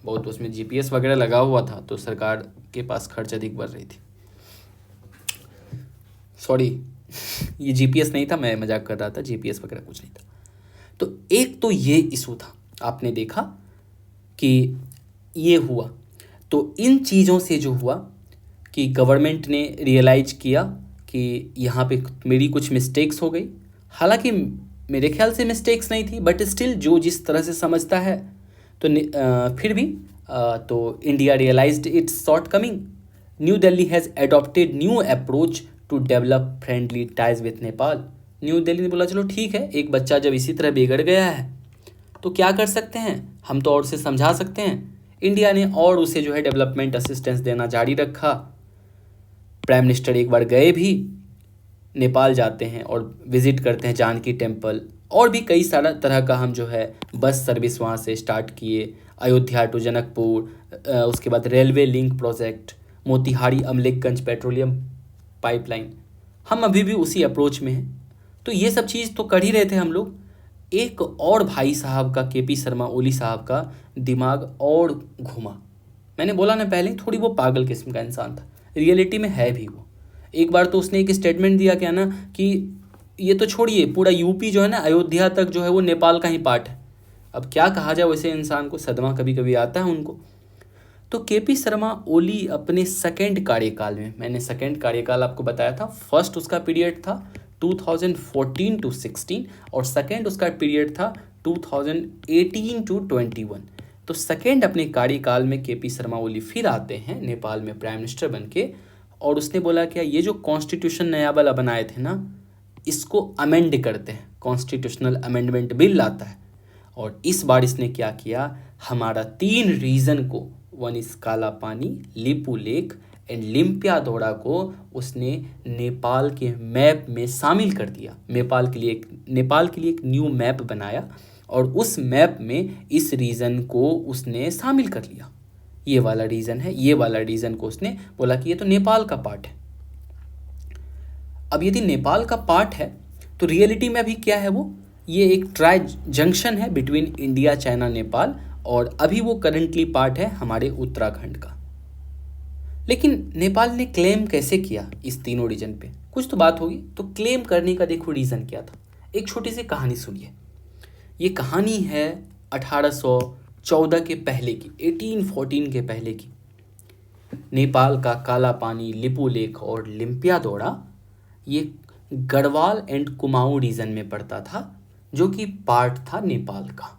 बहुत उसमें जीपीएस वगैरह लगा हुआ था, तो सरकार के पास खर्च अधिक बढ़ रही थी। सॉरी ये जीपीएस नहीं था, मैं मजाक कर रहा था, जीपीएस वगैरह कुछ नहीं था। तो एक तो ये इशू था, आपने देखा कि ये हुआ। तो इन चीज़ों से जो हुआ कि गवर्नमेंट ने रियलाइज किया कि यहाँ पे मेरी कुछ मिस्टेक्स हो गई। हालांकि मेरे ख्याल से मिस्टेक्स नहीं थी, बट स्टिल जो जिस तरह से समझता है तो फिर भी तो India realised it's shortcoming. New Delhi has adopted new approach to develop friendly ties with Nepal. New Delhi ने बोला चलो ठीक है, एक बच्चा जब इसी तरह बिगड़ गया है तो क्या कर सकते हैं, हम तो और उसे समझा सकते हैं। इंडिया ने और उसे जो है डेवलपमेंट असिस्टेंस देना जारी रखा। प्राइम मिनिस्टर एक बार गए भी, नेपाल जाते हैं और विजिट करते हैं जानकी टेम्पल, और भी कई सारा तरह का हम जो है बस सर्विस वहाँ से स्टार्ट किए, अयोध्या टू जनकपुर, उसके बाद railway link project, Motihari Amlekhganj petroleum pipeline, हम अभी भी उसी अप्रोच में हैं। तो ये सब चीज़ तो कर ही रहे थे हम लोग। एक और भाई साहब का, केपी शर्मा ओली साहब का दिमाग और घुमा। मैंने बोला ना पहले, थोड़ी वो पागल किस्म का इंसान था, रियलिटी में है भी वो। एक बार तो उसने एक स्टेटमेंट दिया क्या ना कि ये तो छोड़िए, पूरा यूपी जो है ना अयोध्या तक जो है वो नेपाल का ही पार्ट है। अब क्या कहा जाए वैसे इंसान को, सदमा कभी कभी आता है उनको। तो केपी शर्मा ओली अपने सेकेंड कार्यकाल में, मैंने सेकेंड कार्यकाल आपको बताया था, फर्स्ट उसका पीरियड था 2014 टू 16 और सेकेंड उसका पीरियड था 2018 टू 21। तो सेकेंड अपने कार्यकाल में केपी शर्मा ओली फिर आते हैं नेपाल में प्राइम मिनिस्टर बन के, और उसने बोला क्या ये जो कॉन्स्टिट्यूशन नया वाला बनाए थे ना, इसको अमेंड करते हैं, कॉन्स्टिट्यूशनल अमेंडमेंट बिल लाता है। और इस बार इसने क्या किया, हमारा 3 रीजन को, वन इज काला पानी, लिपू लेक एंड लिम्पियाधोरा को उसने नेपाल के मैप में शामिल कर दिया। नेपाल के लिए एक न्यू मैप बनाया और उस मैप में इस रीजन को उसने शामिल कर लिया। ये वाला रीजन है, ये वाला रीजन को उसने बोला कि ये तो नेपाल का पार्ट है। अब यदि नेपाल का पार्ट है तो रियलिटी में अभी क्या है वो, ये एक ट्राई जंक्शन है बिटवीन इंडिया, चाइना, नेपाल, और अभी वो करंटली पार्ट है हमारे उत्तराखंड का। लेकिन नेपाल ने क्लेम कैसे किया इस तीनों रीजन पे, कुछ तो बात होगी। तो क्लेम करने का देखो रीज़न क्या था, एक छोटी सी कहानी सुनिए। ये कहानी है 1814 के पहले की, 1814 के पहले की। नेपाल का काला पानी, लिपू लेक और लिम्पियाधोरा ये गढ़वाल एंड कुमाऊं रीजन में पड़ता था, जो कि पार्ट था नेपाल का।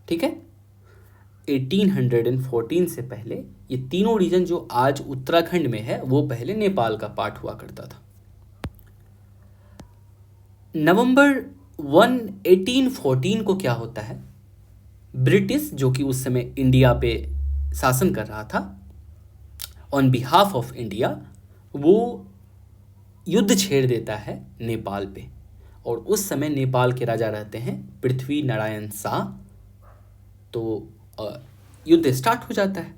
ठीक है, 1814 से पहले ये तीनों रीजन जो आज उत्तराखंड में है वो पहले नेपाल का पार्ट हुआ करता था। नवंबर 1, 1814 को क्या होता है, ब्रिटिश जो कि उस समय इंडिया पे शासन कर रहा था, ऑन बिहाफ ऑफ इंडिया, वो युद्ध छेड़ देता है नेपाल पे। और उस समय नेपाल के राजा रहते हैं पृथ्वी नारायण शाह। तो युद्ध स्टार्ट हो जाता है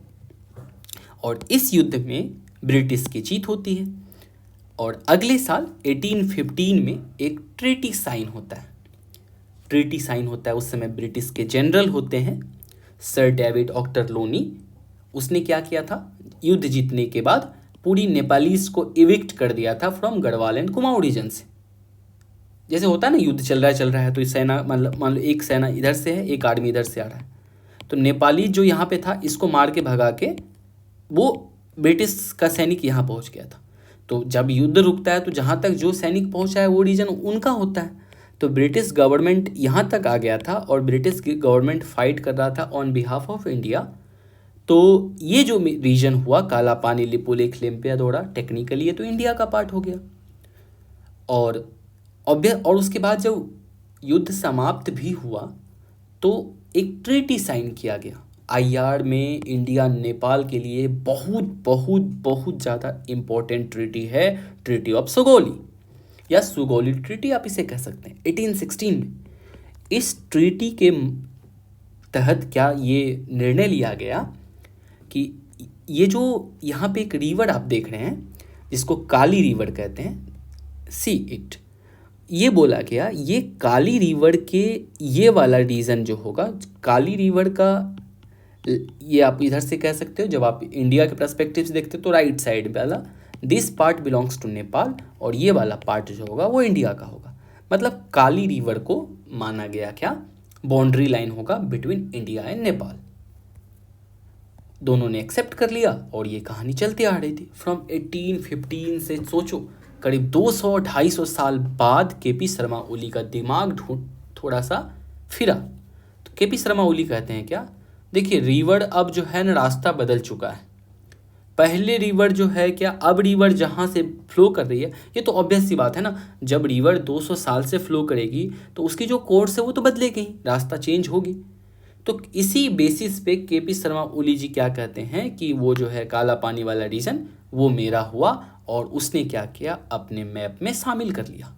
और इस युद्ध में ब्रिटिश की जीत होती है और अगले साल 1815 में एक ट्रीटी साइन होता है। ट्रीटी साइन होता है, उस समय ब्रिटिश के जनरल होते हैं सर डेविड ऑक्टरलोनी। उसने क्या किया था, युद्ध जीतने के बाद पूरी नेपालीज को इविक्ट कर दिया था from Garhwal and Kumaon region से। जैसे होता है ना, युद्ध चल रहा है तो सेना मान लो एक सेना इधर से है, एक आर्मी इधर से आ रहा है, तो नेपाली जो यहाँ पे था इसको मार के भगा के वो ब्रिटिश का सैनिक यहाँ पहुँच गया था। तो जब युद्ध रुकता है तो जहाँ तक जो सैनिक पहुँचा है वो रीजन उनका होता है। तो ब्रिटिश गवर्नमेंट यहाँ तक आ गया था और ब्रिटिश गवर्नमेंट फाइट कर रहा था ऑन बिहाफ ऑफ इंडिया। तो ये जो रीजन हुआ काला पानी, लिपुलेख, लिम्पियादोरा, टेक्निकली ये तो इंडिया का पार्ट हो गया। और उसके बाद जब युद्ध समाप्त भी हुआ तो एक ट्रीटी साइन किया गया आईआर में। इंडिया नेपाल के लिए बहुत बहुत बहुत ज़्यादा इम्पोर्टेंट ट्रीटी है, ट्रीटी ऑफ सुगौली या सुगौली ट्रीटी आप इसे कह सकते हैं, 1816 में। इस ट्रीटी के तहत क्या ये निर्णय लिया गया कि ये जो यहाँ पे एक रिवर आप देख रहे हैं जिसको काली रिवर कहते हैं, सी इट, ये बोला गया ये काली रिवर के ये वाला रीजन जो होगा, काली रिवर का ये आप इधर से कह सकते हो, जब आप इंडिया के पर्सपेक्टिव से देखते हो तो राइट साइड वाला this part belongs to Nepal और ये वाला पार्ट जो होगा वो इंडिया का होगा। मतलब काली रिवर को माना गया क्या बाउंड्री लाइन होगा बिटवीन इंडिया एंड नेपाल। दोनों ने एक्सेप्ट कर लिया और ये कहानी चलती आ रही थी फ्रॉम 1815 से। सोचो करीब 200-250 साल बाद केपी शर्मा ओली का दिमाग थोड़ा सा फिरा। तो केपी शर्मा ओली कहते हैं क्या, देखिए रिवर अब जो है ना रास्ता बदल चुका है। पहले रिवर जो है क्या, अब रिवर जहाँ से फ्लो कर रही है, ये तो ऑब्वियस सी बात है ना, जब रिवर 200 साल से फ्लो करेगी तो उसकी जो कोर्स है वो तो बदलेगी, रास्ता चेंज होगी। तो इसी बेसिस पे केपी शर्मा ओली जी क्या कहते हैं कि वो जो है काला पानी वाला रीजन वो मेरा हुआ और उसने क्या किया अपने मैप में शामिल कर लिया।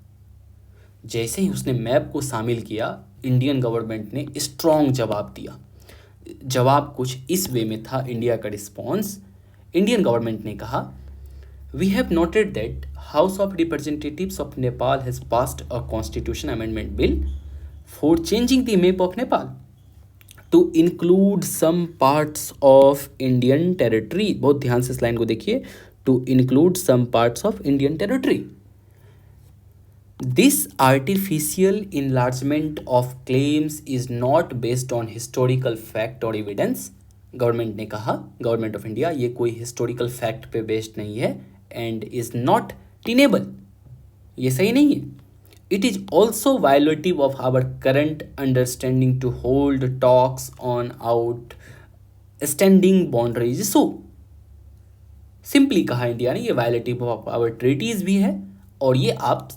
जैसे ही उसने मैप को शामिल किया इंडियन गवर्नमेंट ने स्ट्रॉन्ग जवाब दिया। जवाब कुछ इस वे में था इंडिया का रिस्पॉन्स। इंडियन गवर्नमेंट ने कहा, we have noted that House of Representatives of Nepal has passed a constitution amendment bill for changing the map of Nepal to include some parts of Indian territory. बहुत ध्यान से इस लाइन को देखिए, to include some parts of Indian territory. This artificial enlargement of claims is not based on historical fact और evidence. Government ने कहा, government of India, ये कोई हिस्टोरिकल फैक्ट पे बेस्ड नहीं है एंड इज नॉट टेनेबल, ये सही नहीं है। It is also violative of our current understanding to hold talks on outstanding boundaries issue। Simply कहा इंडिया ने, ये वायलेटिव ऑफ आवर ट्रीटीज भी है और ये आप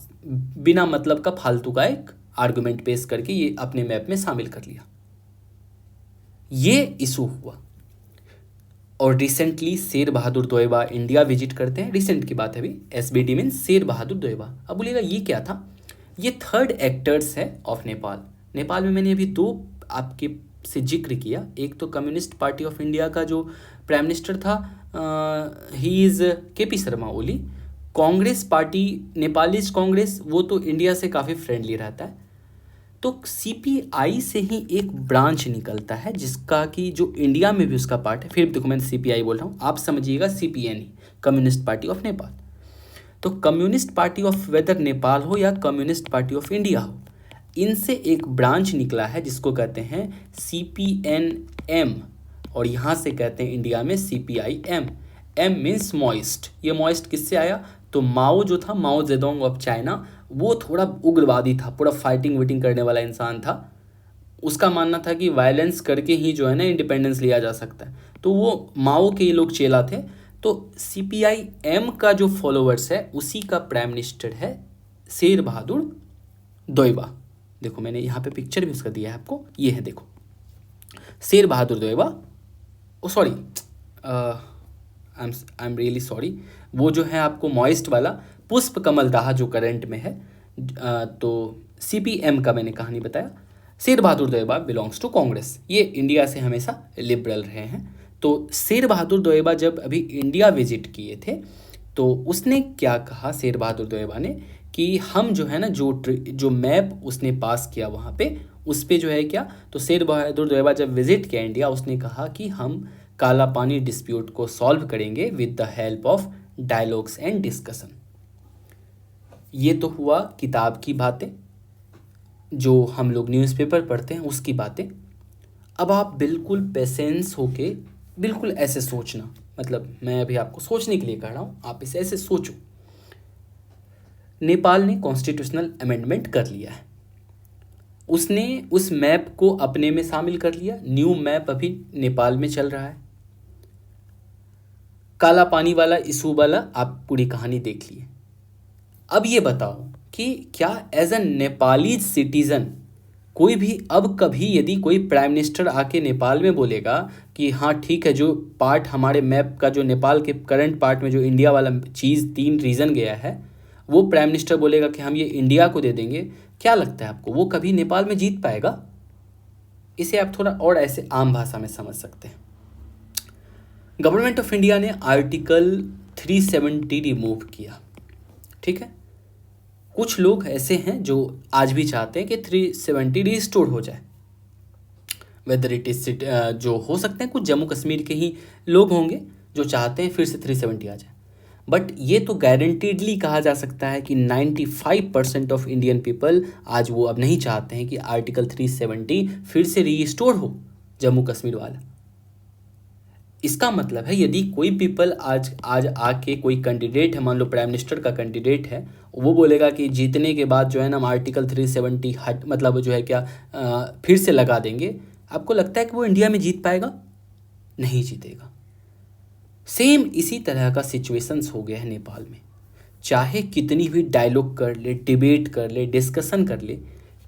बिना मतलब का फालतू का एक आर्गुमेंट पेश करके ये अपने मैप में शामिल कर लिया। ये इशू हुआ और रिसेंटली शेर बहादुर दोयबा इंडिया विजिट करते हैं। रिसेंट की बात है अभी, एसबीडी मीन शेर बहादुर दोयबा। अब बोलिएगा ये क्या था, ये थर्ड एक्टर्स है ऑफ नेपाल। नेपाल में मैंने अभी दो आपके से जिक्र किया, एक तो कम्युनिस्ट पार्टी ऑफ इंडिया का जो प्राइम मिनिस्टर था he is KP Sharma Oli. Congress party, Nepalese Congress, वो तो इंडिया से काफ़ी फ्रेंडली रहता है। तो सीपीआई से ही एक ब्रांच निकलता है जिसका कि जो इंडिया में भी उसका पार्ट है। फिर देखो मैं सीपीआई बोल रहा हूँ, आप समझिएगा सीपीएन ही, कम्युनिस्ट पार्टी ऑफ नेपाल। तो communist party of whether Nepal हो या कम्युनिस्ट पार्टी ऑफ इंडिया हो, इनसे एक ब्रांच निकला है जिसको कहते हैं सीपीएनएम और यहाँ से कहते हैं इंडिया में सीपीआईएम। M means Maoist. ये मॉइस्ट किससे आया, तो माओ जो था, माओ जेडोंग ऑफ चाइना, वो थोड़ा उग्रवादी था, पूरा फाइटिंग विटिंग करने वाला इंसान था। उसका मानना था कि वायलेंस करके ही जो है ना इंडिपेंडेंस लिया जा सकता है। तो वो माओ के ये लोग चेला थे। तो सीपीआईएम का जो फॉलोअर्स है उसी का प्राइम मिनिस्टर है शेर बहादुर दोयबा। देखो मैंने यहाँ पे पिक्चर भी उसका दिया है आपको, ये है देखो Sher Bahadur Deuba. Oh sorry, I am really sorry, वो जो है आपको मॉइस्ट वाला पुष्प कमल दाह जो करंट में है, तो CPM का मैंने कहानी बताया। शेर बहादुर दोएबा बिलोंग्स टू कांग्रेस, ये इंडिया से हमेशा लिबरल रहे हैं। तो शेर बहादुर दोएबा जब अभी इंडिया विजिट किए थे तो उसने क्या कहा, शेर बहादुर दोएबा ने, कि हम जो है ना जो मैप उसने पास किया वहाँ पे उस पे जो है क्या, तो शेर बहादुर दोएबा जब विजिट किया इंडिया उसने कहा कि हम काला पानी डिस्प्यूट को सॉल्व करेंगे with the help of dialogues and discussion. ये तो हुआ किताब की बातें, जो हम लोग न्यूज़पेपर पढ़ते हैं उसकी बातें। अब आप बिल्कुल पेशेंस होके बिल्कुल ऐसे सोचना, मतलब मैं अभी आपको सोचने के लिए कह रहा हूँ, आप इसे ऐसे सोचो। नेपाल ने कॉन्स्टिट्यूशनल अमेंडमेंट कर लिया है, उसने उस मैप को अपने में शामिल कर लिया, न्यू मैप अभी नेपाल में चल रहा है। काला पानी वाला इशू वाला आप पूरी कहानी देख लिए। अब ये बताओ कि क्या एज अ नेपाली सिटीजन कोई भी अब कभी यदि कोई प्राइम मिनिस्टर आके नेपाल में बोलेगा कि हाँ ठीक है, जो पार्ट हमारे मैप का जो नेपाल के करंट पार्ट में जो इंडिया वाला चीज़ 3 रीजन गया है वो प्राइम मिनिस्टर बोलेगा कि हम ये इंडिया को दे देंगे, क्या लगता है आपको वो कभी नेपाल में जीत पाएगा? इसे आप थोड़ा और ऐसे आम भाषा में समझ सकते हैं। गवर्नमेंट ऑफ इंडिया ने आर्टिकल 370 रिमूव किया, ठीक है। कुछ लोग ऐसे हैं जो आज भी चाहते हैं कि 370 रिस्टोर हो जाए, वेदर इट इज जो हो सकते हैं कुछ जम्मू कश्मीर के ही लोग होंगे जो चाहते हैं फिर से 370 आ जाए, बट ये तो गारंटीडली कहा जा सकता है कि 95% ऑफ इंडियन पीपल आज वो अब नहीं चाहते हैं कि आर्टिकल 370 फिर से रीस्टोर हो जम्मू कश्मीर वाला। इसका मतलब है यदि कोई पीपल आज आके कोई कैंडिडेट है, मान लो प्राइम मिनिस्टर का कैंडिडेट है, वो बोलेगा कि जीतने के बाद जो है ना हम आर्टिकल 370 मतलब जो है क्या फिर से लगा देंगे, आपको लगता है कि वो इंडिया में जीत पाएगा? नहीं जीतेगा। सेम इसी तरह का सिचुएशंस हो गया है नेपाल में। चाहे कितनी भी डायलॉग कर ले, डिबेट कर ले, डिस्कशन कर ले,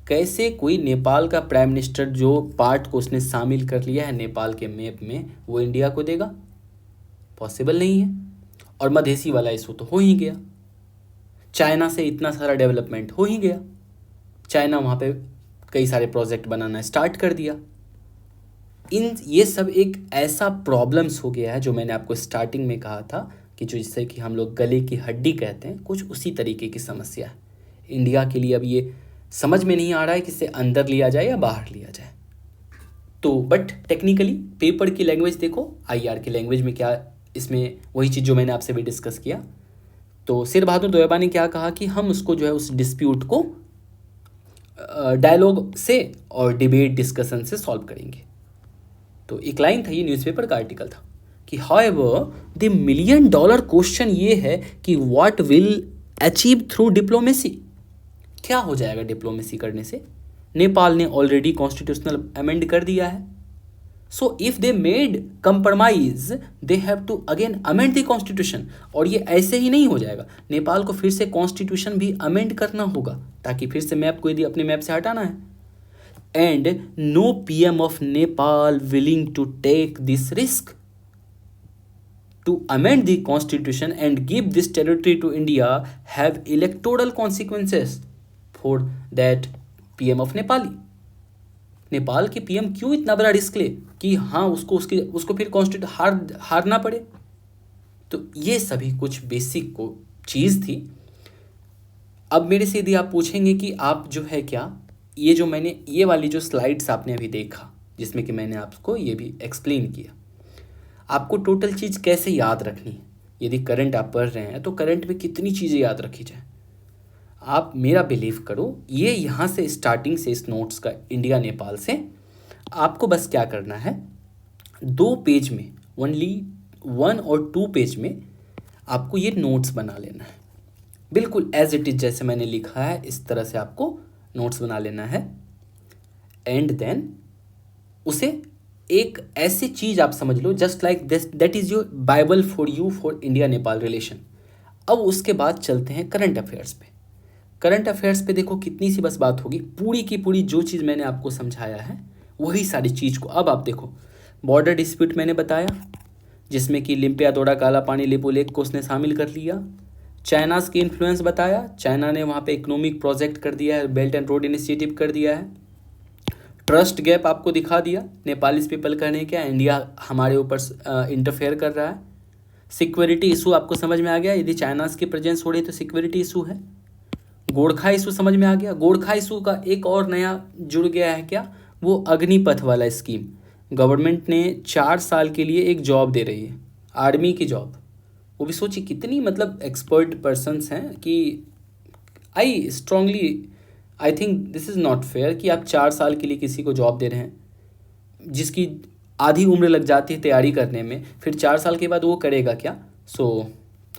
कैसे कोई नेपाल का प्राइम मिनिस्टर जो पार्ट को उसने शामिल कर लिया है नेपाल के मैप में वो इंडिया को देगा? पॉसिबल नहीं है। और मधेसी वाला इशू तो हो ही गया, चाइना से इतना सारा डेवलपमेंट हो ही गया, चाइना वहाँ पे कई सारे प्रोजेक्ट बनाना स्टार्ट कर दिया। ये सब एक ऐसा प्रॉब्लम्स हो गया है जो मैंने आपको स्टार्टिंग में कहा था कि जो जिससे कि हम लोग गले की हड्डी कहते हैं, कुछ उसी तरीके की समस्या है इंडिया के लिए। अब ये समझ में नहीं आ रहा है कि इसे अंदर लिया जाए या बाहर लिया जाए। तो बट टेक्निकली पेपर की लैंग्वेज देखो, IR की लैंग्वेज में क्या, इसमें वही चीज़ जो मैंने आपसे भी डिस्कस किया। तो शेर बहादुर दोएबा ने क्या कहा कि हम उसको जो है उस डिस्प्यूट को डायलॉग से और डिबेट डिस्कशन से सॉल्व करेंगे। तो एक लाइन था, ये न्यूज़पेपर का आर्टिकल था कि हाउएवर द $1 million क्वेश्चन ये है कि what will achieve through diplomacy, क्या हो जाएगा डिप्लोमेसी करने से? नेपाल ने ऑलरेडी कॉन्स्टिट्यूशनल अमेंड कर दिया है, so if they made compromise they have to again amend the constitution. और ये ऐसे ही नहीं हो जाएगा, नेपाल को फिर से कॉन्स्टिट्यूशन भी अमेंड करना होगा ताकि फिर से मैप को यदि अपने मैप से हटाना है। And no PM of Nepal willing to take this risk to amend the constitution and give this territory to India have electoral consequences for that PM of Nepali। Nepal के PM क्यों इतना बड़ा रिस्क ले कि हाँ उसको फिर कॉन्स्टिट्यूशन हारना पड़े? तो ये सभी कुछ बेसिक को चीज़ थी। अब मेरे से यदि आप पूछेंगे कि आप जो है क्या, ये जो मैंने ये वाली जो स्लाइड्स आपने अभी देखा जिसमें कि मैंने आपको ये भी एक्सप्लेन किया, आपको टोटल चीज़ कैसे याद रखनी है? यदि करंट आप पढ़ रहे हैं तो करंट में कितनी चीज़ें याद रखी जाए? आप मेरा बिलीव करो, ये यहाँ से स्टार्टिंग से इस नोट्स का इंडिया नेपाल से आपको बस क्या करना है, 2 पेज में, ओनली 1 और 2 पेज में आपको ये नोट्स बना लेना है, बिल्कुल एज इट इज़ जैसे मैंने लिखा है इस तरह से आपको नोट्स बना लेना है। एंड देन उसे एक ऐसी चीज़ आप समझ लो just like this, that is your Bible for you for India Nepal relation. अब उसके बाद चलते हैं करंट अफेयर्स पे। करंट अफेयर्स पे देखो कितनी सी बस बात होगी, पूरी की पूरी जो चीज़ मैंने आपको समझाया है वही सारी चीज़ को अब आप देखो। बॉर्डर डिस्प्यूट मैंने बताया जिसमें कि लिम्पिया दौड़ा काला पानी लिपो लेक को उसने शामिल कर लिया। चाइनाज की इन्फ्लुएंस बताया, चाइना ने वहाँ पे इकोनॉमिक प्रोजेक्ट कर दिया है, बेल्ट एंड रोड इनिशिएटिव कर दिया है। ट्रस्ट गैप आपको दिखा दिया, नेपालीज पीपल कहने क्या इंडिया हमारे ऊपर इंटरफेयर कर रहा है। सिक्योरिटी इशू आपको समझ में आ गया, यदि चाइनाज की प्रेजेंस हो रही तो सिक्योरिटी इशू है। गोरखा इशू समझ में आ गया। गोरखा इशू का एक और नया जुड़ गया है क्या, वो अग्निपथ वाला स्कीम। गवर्नमेंट ने 4 साल के लिए एक जॉब दे रही है, आर्मी की जॉब। वो भी सोचिए कितनी मतलब एक्सपर्ट पर्सन्स हैं कि I think this is not fair कि आप 4 साल के लिए किसी को जॉब दे रहे हैं जिसकी आधी उम्र लग जाती है तैयारी करने में, फिर 4 साल के बाद वो करेगा क्या। So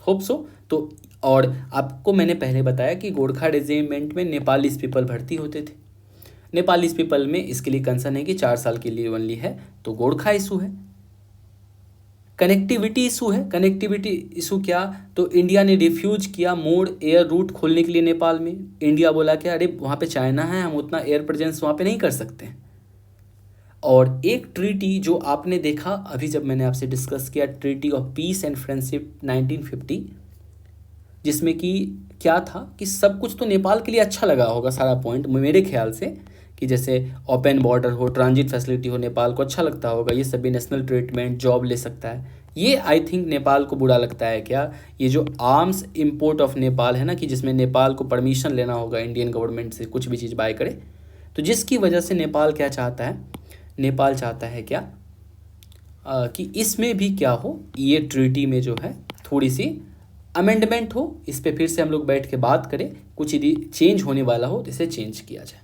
hope so. तो और आपको मैंने पहले बताया कि गोरखा रेजिमेंट में नेपालीज पीपल भर्ती होते थे। नेपालीज पीपल में इसके लिए कंसर्न है कि 4 साल के लिए ओनली है, तो गोरखा इशू है। कनेक्टिविटी इशू है। कनेक्टिविटी इशू क्या, तो इंडिया ने रिफ्यूज किया मोर एयर रूट खोलने के लिए नेपाल में। इंडिया बोला कि अरे वहाँ पे चाइना है, हम उतना एयर प्रेजेंस वहाँ पे नहीं कर सकते। और एक ट्रीटी जो आपने देखा अभी जब मैंने आपसे डिस्कस किया, treaty of peace and friendship 1950, जिसमें कि क्या था कि सब कुछ तो नेपाल के लिए अच्छा लगा होगा सारा पॉइंट मेरे ख्याल से, कि जैसे ओपन बॉर्डर हो, ट्रांजिट फैसिलिटी हो, नेपाल को अच्छा लगता होगा, ये सभी नेशनल ट्रीटमेंट, जॉब ले सकता है। ये आई थिंक नेपाल को बुरा लगता है क्या, ये जो आर्म्स इंपोर्ट ऑफ नेपाल है ना, कि जिसमें नेपाल को परमिशन लेना होगा इंडियन गवर्नमेंट से कुछ भी चीज़ बाय करे, तो जिसकी वजह से नेपाल क्या चाहता है, नेपाल चाहता है क्या कि इसमें भी क्या हो, ये ट्रीटी में जो है थोड़ी सी अमेंडमेंट हो, इस पर फिर से हम लोग बैठ के बात करें, कुछ यदि चेंज होने वाला हो तो इसे चेंज किया जाए।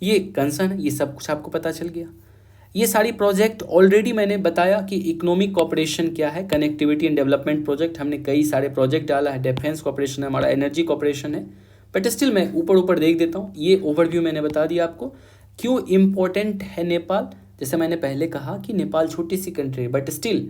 ये कंसर्न है, ये सब कुछ आपको पता चल गया। ये सारी प्रोजेक्ट ऑलरेडी मैंने बताया कि इकोनॉमिक कॉपरेशन क्या है, कनेक्टिविटी एंड डेवलपमेंट प्रोजेक्ट, हमने कई सारे प्रोजेक्ट डाला है, डिफेंस कॉपरेशन है हमारा, एनर्जी कॉपरेशन है, बट स्टिल मैं ऊपर देख देता हूँ। ये ओवरव्यू मैंने बता दिया आपको। क्यों इम्पोर्टेंट है नेपाल, जैसे मैंने पहले कहा कि नेपाल छोटी सी कंट्री है, बट स्टिल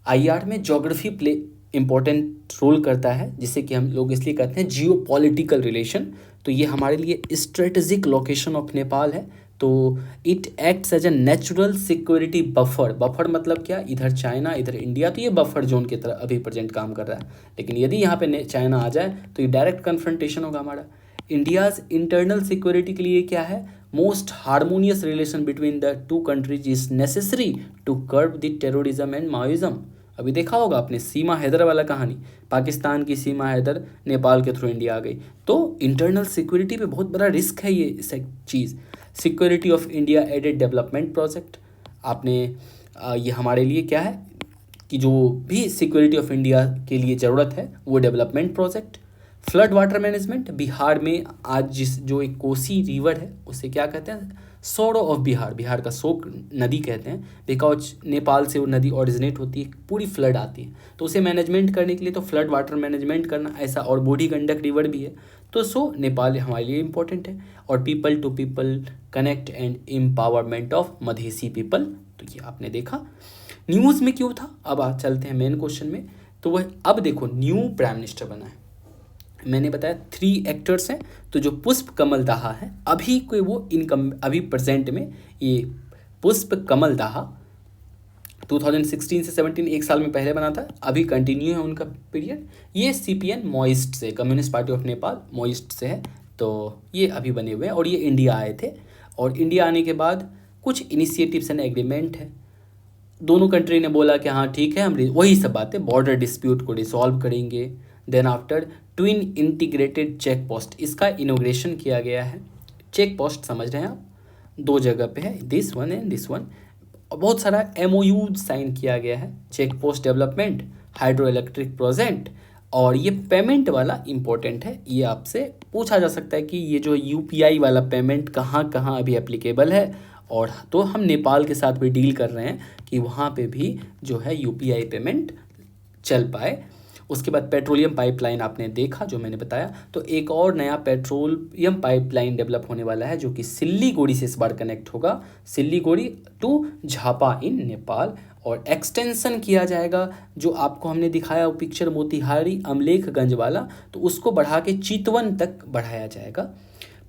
आईआर में ज्योग्राफी प्ले इम्पोर्टेंट रोल करता है, जिसे कि हम लोग इसलिए कहते हैं जियो पॉलिटिकल रिलेशन। तो ये हमारे लिए स्ट्रेटेजिक लोकेशन ऑफ नेपाल है, तो it acts as a natural security buffer. Buffer मतलब क्या, इधर चाइना इधर इंडिया, तो ये बफर जोन की तरह अभी प्रेजेंट काम कर रहा है। लेकिन यदि यहाँ पे चाइना आ जाए तो ये डायरेक्ट कन्फ्रंटेशन होगा हमारा। इंडियाज़ इंटरनल सिक्योरिटी के लिए क्या है, most harmonious relation between the two countries is necessary to curb the terrorism and Maoism. अभी देखा होगा आपने सीमा हैदर वाला कहानी, पाकिस्तान की सीमा हैदर नेपाल के थ्रू इंडिया आ गई, तो इंटरनल सिक्योरिटी पे बहुत बड़ा रिस्क है ये चीज़। Security of India aided development project, आपने ये हमारे लिए क्या है कि जो भी सिक्योरिटी ऑफ इंडिया के लिए ज़रूरत है वो development project. Flood water management, Bihar में आज जो एक कोसी रिवर है उसे क्या कहते हैं, सोरो ऑफ बिहार, बिहार का शोक नदी कहते हैं, बिकॉज नेपाल से वो नदी ओरिजिनेट होती है, पूरी फ्लड आती है, तो उसे मैनेजमेंट करने के लिए तो फ्लड वाटर मैनेजमेंट करना ऐसा, और बूढ़ी गंडक रिवर भी है, तो सो नेपाल हमारे लिए इम्पोर्टेंट है। और people to people connect and empowerment of Madhesi people, तो ये आपने देखा। न्यूज़ में क्यों था, अब चलते हैं मेन क्वेश्चन में। तो वह अब देखो न्यू प्राइम मिनिस्टर बना है, मैंने बताया 3 एक्टर्स हैं, तो जो पुष्प कमल दाहा है अभी कोई वो इनकम अभी प्रेजेंट में, ये पुष्प कमल दाहा 2016 से 17 एक साल में पहले बना था, अभी कंटिन्यू है उनका पीरियड। ये CPN मॉइस्ट से, communist party of Nepal moist से है, तो ये अभी बने हुए हैं और ये इंडिया आए थे। और इंडिया आने के बाद कुछ इनिशिएटिव्स एंड एग्रीमेंट है, दोनों कंट्री ने बोला कि हाँ ठीक है हम वही सब बातें, बॉर्डर डिस्प्यूट को रिसॉल्व करेंगे। Then after twin integrated check post, इसका इनोग्रेशन किया गया है। चेक पोस्ट समझ रहे हैं आप, 2 जगह पे है, this one and this one. बहुत सारा MOU साइन किया गया है, check post development, hydro electric project, और ये पेमेंट वाला इम्पोर्टेंट है, ये आपसे पूछा जा सकता है कि ये जो UPI वाला पेमेंट कहाँ कहाँ अभी एप्लीकेबल है, और तो हम नेपाल के साथ भी डील कर रहे हैं कि वहाँ पे भी जो है UPI पेमेंट चल पाए। उसके बाद पेट्रोलियम पाइपलाइन आपने देखा जो मैंने बताया, तो एक और नया पेट्रोलियम पाइपलाइन डेवलप होने वाला है जो कि सिल्लीगुड़ी से इस बार कनेक्ट होगा, सिल्लीगुड़ी टू झापा इन नेपाल, और एक्सटेंशन किया जाएगा जो आपको हमने दिखाया वो पिक्चर मोतिहारी अमलेखगंज वाला, तो उसको बढ़ा के चितवन तक बढ़ाया जाएगा।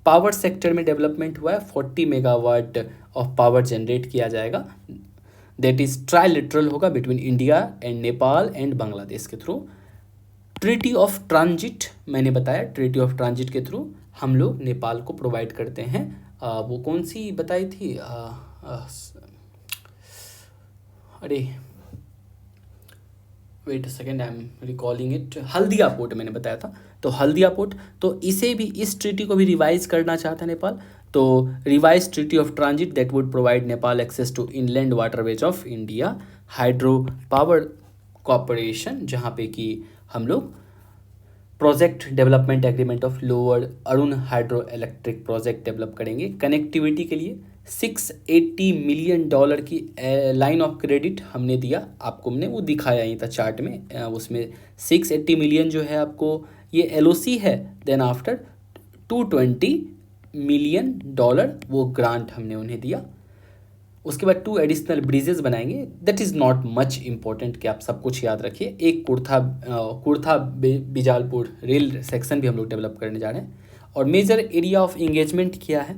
पावर सेक्टर में डेवलपमेंट हुआ है, 40 मेगावाट ऑफ पावर जनरेट किया जाएगा, दैट इज ट्राइलेटरल होगा between India and Nepal and Bangladesh के थ्रू। ट्रीटी ऑफ ट्रांजिट मैंने बताया, ट्रीटी ऑफ ट्रांजिट के थ्रू हम लोग नेपाल को प्रोवाइड करते हैं। वो कौन सी बताई थी, अरे wait a second, I am recalling it, Haldia port मैंने बताया था। तो हल्दिया पोर्ट, तो इसे भी, इस ट्रीटी को भी रिवाइज करना चाहता है नेपाल। तो revise treaty of transit that would provide Nepal access to inland waterways of India, hydro power corporation, जहाँ पे कि हम लोग project development agreement of lower Arun hydro electric project develop करेंगे। कनेक्टिविटी के लिए $680 मिलियन की लाइन ऑफ क्रेडिट हमने दिया आपको, हमने वो दिखाया ही था चार्ट में, उसमें 680 मिलियन जो है आपको ये LOC है। देन आफ्टर $220 मिलियन वो ग्रांट हमने उन्हें दिया। उसके बाद 2 एडिशनल ब्रिजेस बनाएंगे। That is not much important कि आप सब कुछ याद रखिए। एक कुर्था बिजालपुर रेल सेक्शन भी हम लोग डेवलप करने जा रहे हैं। और मेजर एरिया ऑफ इंगेजमेंट क्या है,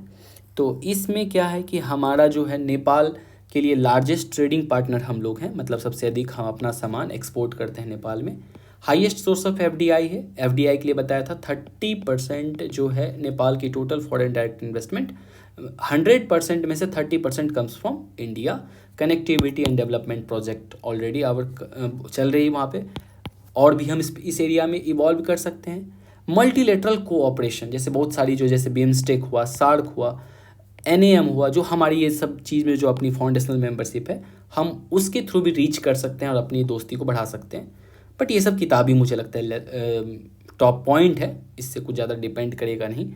तो इसमें क्या है कि हमारा जो है नेपाल के लिए लार्जेस्ट ट्रेडिंग पार्टनर हम लोग हैं, मतलब सबसे अधिक हम अपना सामान एक्सपोर्ट करते हैं नेपाल में। हाईएस्ट सोर्स ऑफ FDI है, FDI के लिए बताया था 30% जो है नेपाल की टोटल फॉरेन डायरेक्ट इन्वेस्टमेंट, 100% में से 30% comes from India. Connectivity and development project already चल रही है वहाँ पे, और भी हम इस एरिया में इवॉल्व कर सकते हैं। मल्टीलेटरल कोऑपरेशन, जैसे बहुत सारी जो, जैसे बिम्स्टेक हुआ, सार्क हुआ, NAM हुआ, जो हमारी ये सब चीज़ में जो अपनी फाउंडेशनल मेंबरशिप है, हम उसके थ्रू भी रीच कर सकते हैं और अपनी दोस्ती को बढ़ा सकते हैं। बट ये सब किताबी मुझे लगता है टॉप पॉइंट है, इससे कुछ ज़्यादा डिपेंड करेगा नहीं।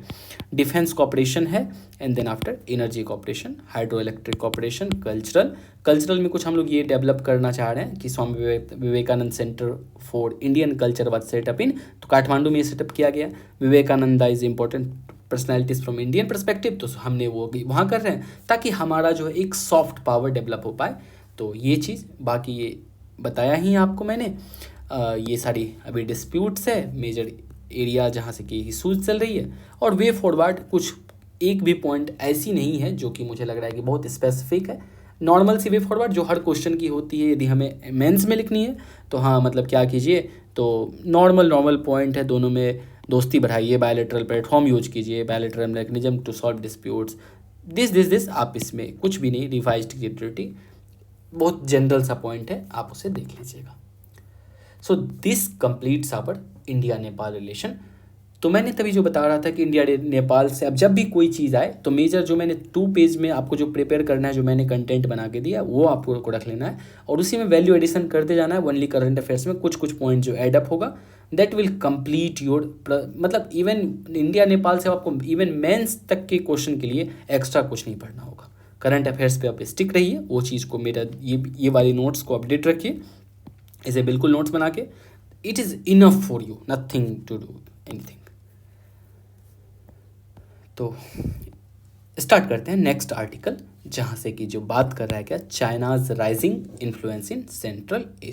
डिफेंस कॉपरेशन है, and then after energy cooperation, hydro electric cooperation, cultural में कुछ हम लोग ये डेवलप करना चाह रहे हैं कि Swami Vivekananda centre for Indian culture was set up in, तो काठमांडू में ये सेटअप किया गया। Vivekananda is important personalities from Indian perspective, तो हमने वो वहाँ कर रहे हैं ताकि हमारा जो है एक सॉफ्ट पावर डेवलप हो पाए। तो ये चीज़, बाकी ये बताया ही आपको मैंने। ये सारी अभी डिस्प्यूट्स है, मेजर एरिया जहाँ से कि इशूज़ चल रही है, और वे फॉरवर्ड कुछ एक भी पॉइंट ऐसी नहीं है जो कि मुझे लग रहा है कि बहुत स्पेसिफिक है। नॉर्मल सी वे फॉरवर्ड जो हर क्वेश्चन की होती है, यदि हमें मेंस में लिखनी है तो हाँ, मतलब क्या कीजिए, तो नॉर्मल पॉइंट है, दोनों में दोस्ती बढ़ाइए, बायलैटरल प्लेटफॉर्म यूज कीजिए, bilateral mechanism to solve disputes, this आप इसमें कुछ भी नहीं, रिवाइज्ड क्रिएटिविटी बहुत जनरल सा पॉइंट है, आप उसे देख लीजिएगा। So this completes our India Nepal relation. तो मैंने तभी जो बता रहा था कि इंडिया नेपाल से अब जब भी कोई चीज़ आए तो मेजर जो मैंने 2 पेज में आपको जो प्रिपेयर करना है, जो मैंने कंटेंट बना के दिया, वो आपको को रख लेना है और उसी में वैल्यू एडिशन करते जाना है। ओनली करंट अफेयर्स में कुछ पॉइंट जो एडअप होगा, दैट विल कंप्लीट योर, मतलब इवन इंडिया नेपाल से आपको इवन मेंस तक के क्वेश्चन के लिए एक्स्ट्रा कुछ नहीं पढ़ना होगा। करंट अफेयर्स पे आप स्टिक रहिए, वो चीज़ को, मेरा ये वाली नोट्स को अपडेट रखिए, इसे बिल्कुल नोट्स बना के, it is enough for you, nothing to do anything. तो स्टार्ट करते हैं नेक्स्ट आर्टिकल, जहाँ से कि जो बात कर रहा है क्या, China's rising influence in central Asia.